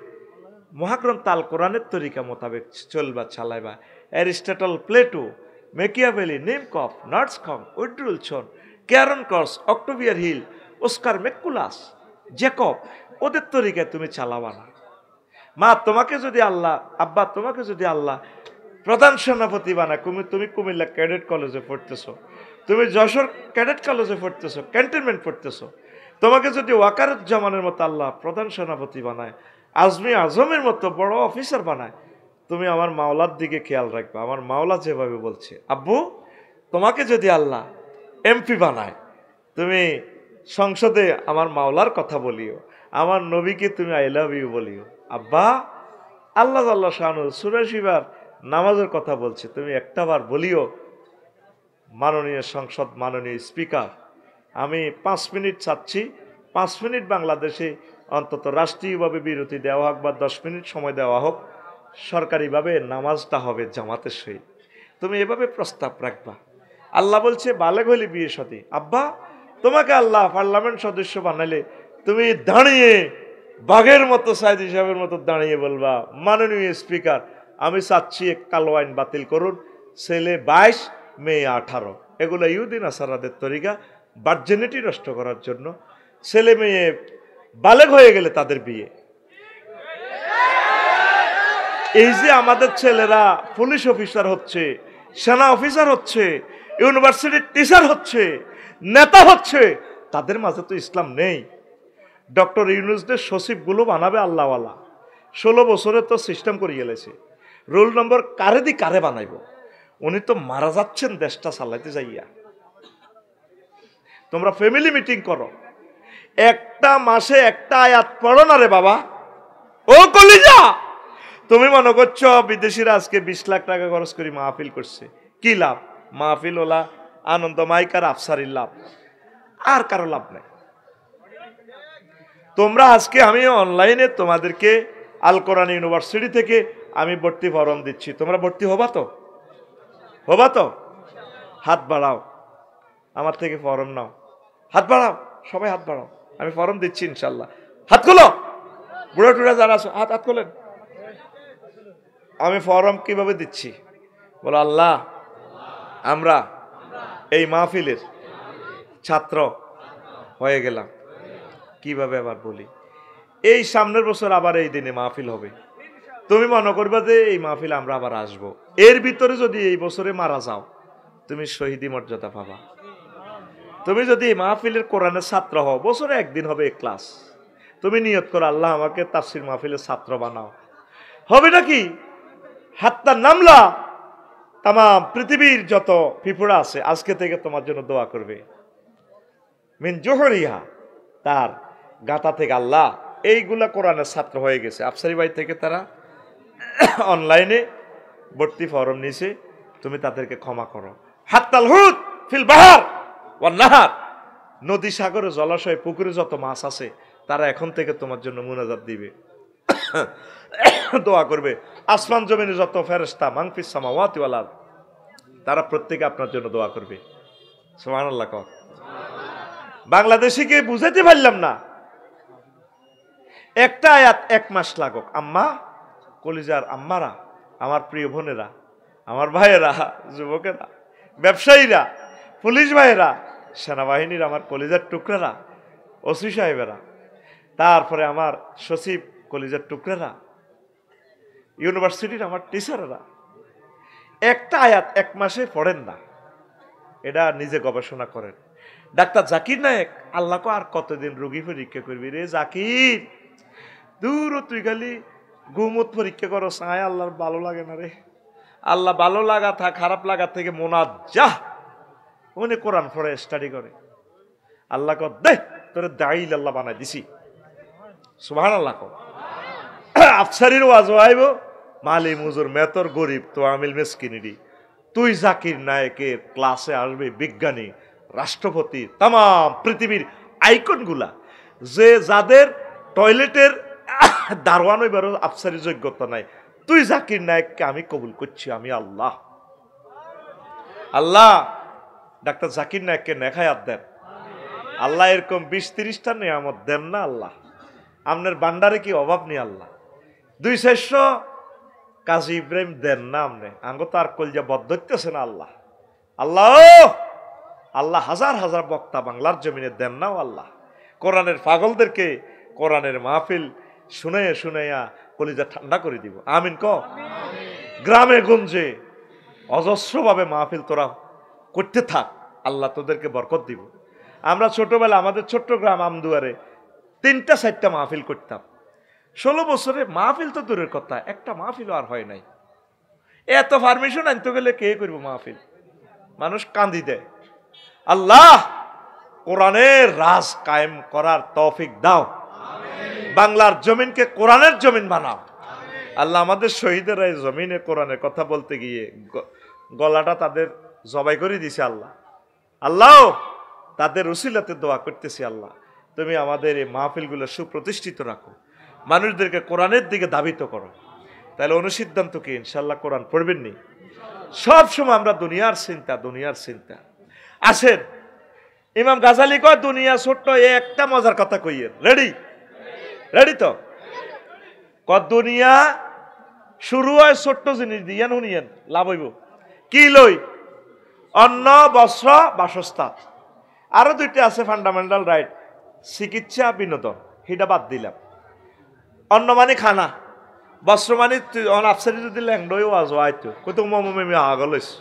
মহাগ্রন্থ আল কোরআনের তরিকা মোতাবেক চলবা চালাইবা। অ্যারিস্টটল, প্লেটো, মেকিয়াভেলি, নিমকফ, নার্সকম, উইড্রুলসন, ক্যারন ক্রস, অক্টোভিয়ার হিল, অস্কার ম্যাকুলাস, জেকব, ওদের তরিকায় তুমি চালাবা না। মা তোমাকে যদি আল্লাহ, আব্বা তোমাকে যদি আল্লাহ প্রধান সেনাপতি বানায়, তুমি কুমিল্লা ক্যাডেট কলেজে পড়তেছো, তুমি যশোর ক্যাডেট কলেজে পড়তেছো, ক্যান্টনমেন্ট পড়তেছো, তোমাকে যদি ওয়াকারুজ্জামানের মতো আল্লাহ প্রধান সেনাপতি বানায়, আজমি আজমের মতো বড় অফিসার বানায়, তুমি আমার মাওলার দিকে খেয়াল রাখবা। আমার মাওলা যেভাবে বলছে, আব্বু তোমাকে যদি আল্লাহ এমপি বানায়, তুমি সংসদে আমার মাওলার কথা বলিও, আমার নবীকে তুমি আই লাভ ইউ বলিও। আব্বা আল্লাহ আল্লাহ শানু সূরা শিবার নামাজের কথা বলছে, তুমি একটাবার বলিও মাননীয় সংসদ, মাননীয় স্পিকার আমি 5 মিনিট চাচ্ছি, 5 মিনিট বাংলাদেশে অন্তত রাষ্ট্রীয়ভাবে বিরতি দেওয়া হোক বা 10 মিনিট সময় দেওয়া হোক, সরকারিভাবে নামাজটা হবে জামাতের সহিত। তুমি এভাবে প্রস্তাব রাখবা। আল্লাহ বলছে বালেগ হইলে বিয়ে সাথে। আব্বা তোমাকে আল্লাহ পার্লামেন্ট সদস্য বানাইলে তুমি দাঁড়িয়ে বাঘের মতো সাইদ হিসাবের মতো দাঁড়িয়ে বলবা, মাননীয় স্পিকার আমি চাচ্ছি কালো আইন বাতিল করুন, ছেলে 22 মেয়ে 18। এগুলো ইহুদি নাসারাদের তরিকা, ভার্জিনিটি নষ্ট করার জন্য। ছেলে মেয়ে বালেগ হয়ে গেলে তাদের বিয়ে। এই যে আমাদের ছেলেরা পুলিশ অফিসার হচ্ছে, সেনা অফিসার হচ্ছে, ইউনিভার্সিটির টিচার হচ্ছে, নেতা হচ্ছে, তাদের মাঝে তো ইসলাম নেই। ডক্টর ইউনূসদের সচিবগুলো বানাবে আল্লাহওয়ালা, 16 বছরে তো সিস্টেম করে গেলেছে। রোল নম্বর কারে দি কারে বানাইব? উনি তো মারা যাচ্ছেন দেশটা চালাইতে যাইয়া। তোমরা ফ্যামিলি মিটিং করো, একটা মাসে একটা আয়াত পড়ো না রে বাবা। ও কলিজা, তুমি মনে করছো বিদেশিরা আজকে 20 লাখ টাকা খরচ করে মাহফিল করছে, কি লাভ? মাহফিল ওলা আনন্দ মাইকার আফসারির লাভ। আর কারো লাভ নাই। তোমরা আজকে আমি অনলাইনে তোমাদেরকে আল কোরআন ইউনিভার্সিটি থেকে আমি ভর্তি ফরম দিচ্ছি, তোমরা ভর্তি হবা তো? হবা তো? হাত বাড়াও, আমার থেকে ফরম নাও, হাত বাড়াও, সবাই হাত বাড়াও, আমি ফরম দিচ্ছি ইনশাল্লাহ। হাত খোলো, বুড়া টুড়া যারা আছো হাত হাত খোলেন। আমি ফরম কিভাবে দিচ্ছি বলো? আল্লাহ, আমরা এই মাহফিলের ছাত্র হয়ে গেলাম। কিভাবে আবার বলি, এই সামনের বছর আবার এই দিনে মাহফিল হবে, তুমি মনে করবা যে এই মাহফিল আমরা আবার আসব। এর ভিতরে যদি এই বছরে মারা যাও, তুমি শহীদি মর্যাদা পাবা। তুমি যদি এই মাহফিলের কোরআনের ছাত্র হও, বছরে একদিন হবে ক্লাস, তুমি নিয়ত করো আল্লাহ আমাকে তাফসীর মাহফিলের ছাত্র বানাও, হবে নাকি? হাত্তা নামলা তাম পৃথিবীর যত পিঁপড়া আছে আজকে থেকে তোমার জন্য দোয়া করবে। মিন জোহরিহা, তার গাঁথা থেকে আল্লাহ এইগুলা কোরআনের ছাত্র হয়ে গেছে। আফসারি ভাই থেকে তারা অনলাইনে ভর্তি ফরম নিছে, তুমি তাদেরকে ক্ষমা করো। হাত্তাল হুত ফিল বাহার ওয়ান নাহার, নদী সাগরে জলাশয় পুকুরে যত মাছ আছে তারা এখন থেকে তোমার জন্য মুনাজাত দিবে, দোয়া করবে। আসমান জমিনে যত ফেরেশতা মানফিস সামাওয়াতি ওয়াল আরদ, তারা প্রত্যেকে আপনার জন্য দোয়া করবে। সুবহানাল্লাহ। কর বাংলাদেশিকে বুঝাইতে পারলাম না, একটা আয়াত 1 মাস লাগুক। আম্মা, কলিজার আম্মারা, আমার প্রিয় বোনেরা, আমার ভাইয়েরা, যুবকেরা, ব্যবসায়ীরা, পুলিশ ভাইয়েরা, সেনাবাহিনীর আমার কলিজার টুকরারা, ওসি সাহেবেরা, তারপরে আমার সচিব কলিজার টুকরারা, ইউনিভার্সিটির আমার টিচাররা, একটা আয়াত 1 মাসে পড়েন না, এটা নিজে গবেষণা করেন। ডাক্তার জাকির নায়েক, আল্লাহকে আর কতদিন রোগী পরীক্ষা করবি রে জাকির, দূর তুই খালি গুমত পরীক্ষা করো, সায় আল্লাহর ভালো লাগে না রে। আল্লাহ ভালো লাগা থাক, খারাপ লাগা থেকে মোনাজ্জাহ, উনি কোরআন পড়ে স্টাডি করে। আল্লাহ কর দে তোরে দাইল আল্লাহ বানাই দিছি। সুবহানাল্লাহ। আফসারির ওয়াজ আইব, মালি মুজুর মেতর গরিব তো আমিল মেসকিনিরি, তুই জাকির নায়েকের ক্লাসে আসবে বিজ্ঞানী, রাষ্ট্রপতি, তাম পৃথিবীর আইকন গুলা, যে যাদের টয়লেটের দারোয়ান হইবারও আফসারি যোগ্যতা নাই, তুই জাকির নায়েককে আমি কবুল করছি, আমি আল্লাহ। আল্লাহ ডাক্তার জাকির নায়েককে নেখায়াত দেন আল্লাহ, এরকম 20-30টা নিয়ামত দেন না আল্লাহ, আপনার বান্ডারে কি অভাব নেই আল্লাহ। 200 কাজী ইব্রাহিম দেন না আমনে, আঙ্গ তার কলজা বদ্ধতেছে না আল্লাহ। আল্লাহ আল্লাহ হাজার হাজার বক্তা বাংলার জমিনে দেন নাও আল্লাহ, কোরআনের পাগলদেরকে কোরআনের মাহফিল শুনাইয়া শুনাইয়া কলিজা ঠান্ডা করে দিব। আমিন ক। গ্রামে গঞ্জে অজস্রভাবে মাহফিল তোরা করতে থাক, আল্লাহ তোদেরকে বরকত দিব। আমরা ছোটবেলা আমাদের ছোট্ট গ্রাম আমদুয়ারে 3টা-4টা মাহফিল করতাম। 16 বছরে মাহফিল তো দূরের কথা, একটা মাহফিল আর হয় নাই। এত পারমিশন আনতে গেলে কে করব মাহফিল, মানুষ কান্দি দেয়। আল্লাহ কোরআনের রাজ কায়েম করার তৌফিক দাও, বাংলার জমিনকে কোরআনের জমিন বানাও। আল্লাহ আমাদের শহীদেরা এই জমিনে কোরআনের কথা বলতে গিয়ে গলাটা তাদের জবাই করে দিছে আল্লাহ। আল্লাহ তাদের উসিলাতে দোয়া করতেছি, আল্লাহ তুমি আমাদের এই মাহফিলগুলো সুপ্রতিষ্ঠিত রাখো, মানুষদেরকে কোরআনের দিকে ধাবিত করো। তাহলে অনুসিদ্ধান্ত কি ইনশাল্লাহ কোরআন পড়বেন নি? সব সময় আমরা দুনিয়ার চিন্তা, দুনিয়ার চিন্তা। আসেন, ইমাম গাজালি কয় দুনিয়া ছোট্ট, একটা মজার কথা কইয়েন। রেডি? রেডি তো? দুনিয়া শুরু হয় ছোট্ট জিনিস দিয়ে, শুনিয়েন লাভ হইব কি লই? অন্ন, বস্ত্র, বাসস্থান। আরো 2টা আছে ফান্ডামেন্টাল রাইট, চিকিৎসা, বিনোদন, সেটা বাদ দিলাম। অন্ন মানে খানা, বস্ত্র মানে আফসারি যদি ল্যাংডো আজওয়াইতো কত মমি আগল হয়েছে।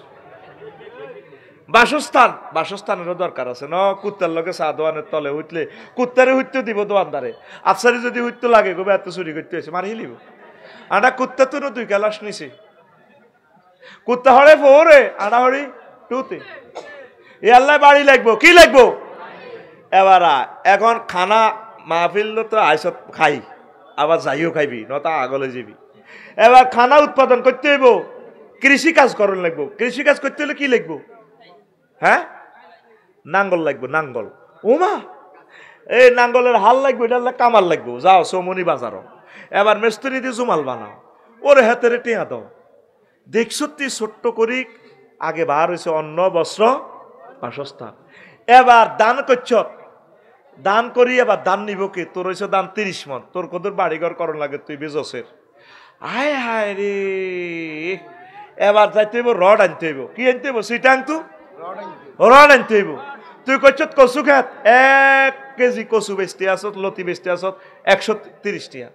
বাসস্থান, বাসস্থানেরও দরকার আছে ন, কুত্তার লগে চা দোয়ানের তলে উঠলে কুত্তারে হইতে দিব দোয়ানদারে, আফসারি যদি হইতে লাগে গোবে এত চুরি করতে হয়েছে মারি হিলিব। আটা কুত্তা তো 2 গ্লাস নিছে, কুত্তা হরে 4 আটা হরি 2তে। এ আল্লাহ বাড়ি লাগবো, কি লাগবো এবার? এখন খানা মাহফিল তো আইসত খাই, আবার যাইও খাইবি, নতা আগলে যাবি। এবার খানা উৎপাদন করতে হইব, কৃষি কাজ করণ লাগবো। কৃষি কাজ করতে হলে কি লাগবো? হ্যাঁ, নাঙ্গল লাগবো, নাঙ্গল। ওমা এই নাঙ্গলের হাল লাগবে, এটা কামাল লাগবে, যাও চৌমনি বাজারও এবার মিস্ত্রি দিয়ে জুমাল বানাও, ওরে হাতের টিয়া দাও। দেখছ তুই ছোট্ট করি আগে বার হয়েছে অন্ন বস্ত্র বাসস্থান, এবার দান করছ, দান করি এবার দান নিব কে, তোর হয়েছে দান 30 মন, তোর কত বাড়িঘর করণ লাগে তুই বেজসের, হায় হায় রে। এবার যাইতে হইব রড আনতে হইব, কি আনতে হইব, সিটা আনতু রড আনতে হইব। তুই কইছ কচু খাত 1 কেজি কচু বেচতে আসত, লতি বেচতে আসত 130 টিয়া।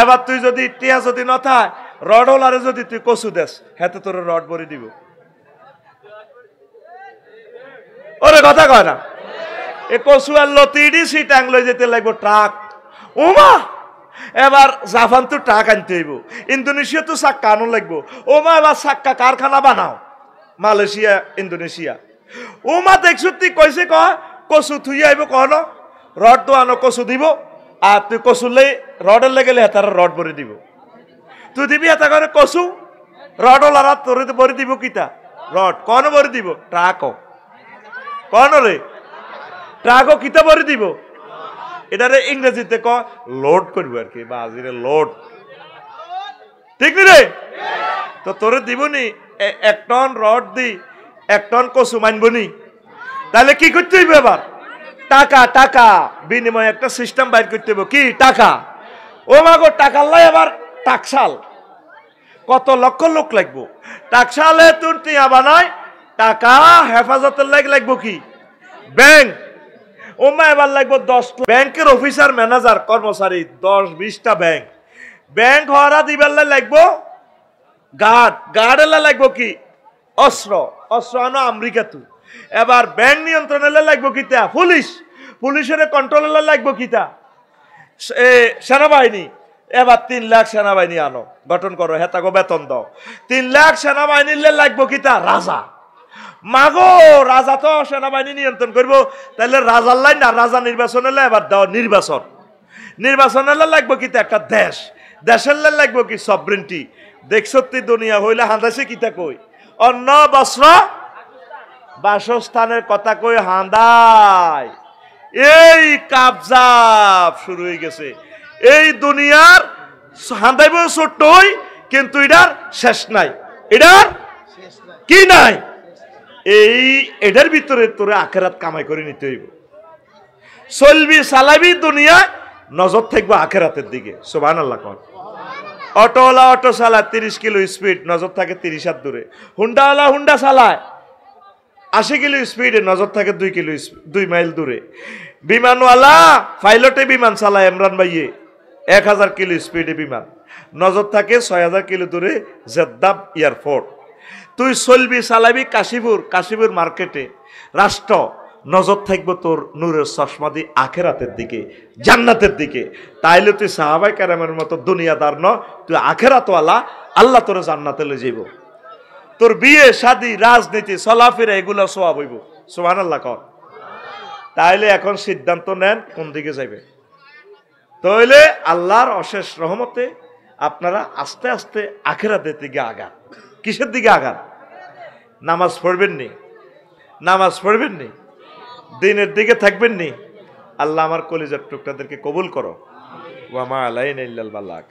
এবার তুই যদি টিয়া যদি ন থাক, রড হলারে যদি তুই কচু দেস, হাতে তোর রড ভরে দিব। ওরে কথা কয় না, এ কচু আর লতি ডি সিটাং লই যেতে লাগবো ট্রাক। ওমা এবার জাপান তো ট্রাক আনতে হইব, ইন্দোনেশিয়া তো চাক্কা আনো লাগবো। ওমা এবার চাক্কা কারখানা বানাও, মালয়েশিয়া ইন্দোনেশিয়া। ওমা দেখছো তুই কইছে কয় কচু থুই আইব, কহ রড তো আনো কচু দিব, আর তুই কচু লে রডের লেগে হেতার রড ভরে দিব। তুই দিবি এটা করে কচু, রড ওলারা তোর ভরে দিব কিতা রড, কন ভরে দিব ট্রাক, কন রে ট্রাকও কিতা ভরে দিব, এটারে ইংরেজিতে ক লোড করবো আর কি, বাজিরে লোড, ঠিক নি রে? তো তোরে দিবনি 1 টন রড দি 1 টন কচু মানবনি, তাহলে কি করতে হইব এবার, টাকা টাকা বিনিময়ে একটা সিস্টেম বাইর করতে হইব, কি টাকা। ও মাগো টাকার লাই এবার টাকশাল, কত লক্ষ লোক লাগবো টাকশালে, তোর টিয়া বানায় টাকা হেফাজতের লাগবো কি ব্যাংক। ওমা এবার লাগবো 10 ব্যাংকের অফিসার ম্যানেজার কর্মচারী 10-20টা ব্যাংক, ব্যাংক হওয়ারা দিবার লাগবো গার্ড, গার্ডেলা লাগবো কি অস্ত্র, অস্ত্র আনো আমেরিকা তু। এবার ব্যাংক নিয়ন্ত্রণে লাগবো কিতা পুলিশ, পুলিশের কন্ট্রোলে লাগবো কিতা সেনাবাহিনী। এবার 3 লাখ সেনাবাহিনী আনো, গঠন করো, হেতাগো বেতন দাও। 3 লাখ সেনাবাহিনীর লাগবো কিতা রাজা। মাগো রাজা তো সেনাবাহিনী নিয়ন্ত্রণ করবো, তাহলে রাজার লাইন না, রাজা নির্বাচন হলে এবার দাও নির্বাচন, নির্বাচন হলে লাগবো কিতা একটা দেশ, দেশের লাগবো কি সভরেন্টি। দেখছো তুই দুনিয়া হইলে হাঁদাছে কিতা কই, অন্ন বস্ত্র বাসস্থানের কথা কই হাঁদায়, এই কাবজাব শুরু হয়ে গেছে। এই দুনিয়ার হাঁদাইব ছোট্টই, কিন্তু এটার শেষ নাই, এটার কি নাই, এই এটার ভিতরে তোরে আখেরাত কামাই করে নিতে হইব। চলবি চালাবি দুনিয়া, নজর থাকবো আখেরাতের দিকে, সুবহানাল্লাহ কর। অটোওয়ালা অটো চালায় 30 কিলো স্পিড, নজর থাকে 30 হাত দূরে। হুন্ডাওয়ালা হুন্ডা চালায় 80 কিলো স্পিডে, নজর থাকে 2 মাইল দূরে। বিমানওয়ালা পাইলটে বিমান চালায় ইমরান ভাইয়ে 1000 কিলো স্পিডে বিমান, নজর থাকে 6000 কিলো দূরে জেদ্দাহ এয়ারপোর্ট। তুই চলবি চালাবি কাশীপুর মার্কেটে, রাষ্ট্র নজর থাকবো তোর নূরের চশমা দিয়ে আখেরাতের দিকে, জান্নাতের দিকে। তাইলে তুই সাহাবায়ে কেরামের মতো দুনিয়াদার ন, তুই আখেরাতওয়ালা, আল্লাহ তোর জান্নাতে লয়ে যাইব। তোর বিয়ে শাদী রাজনীতি চলাফেরা এগুলো সওয়াব হইব, সুবহানাল্লাহ কর। তাইলে এখন সিদ্ধান্ত নেন কোন দিকে যাবে। তাইলে আল্লাহর অশেষ রহমতে আপনারা আস্তে আস্তে আখেরাতের দিকে আগান। কিসের দিকে আগান? নামাজ পড়বেন নি, নামাজ পড়বেন নি, দিনের দিকে থাকবেন নি। আল্লাহ আমার কলিজার টুকরাদেরকে কবুল করো। ওয়া মা আলাইনা ইল্লাল বালাগ।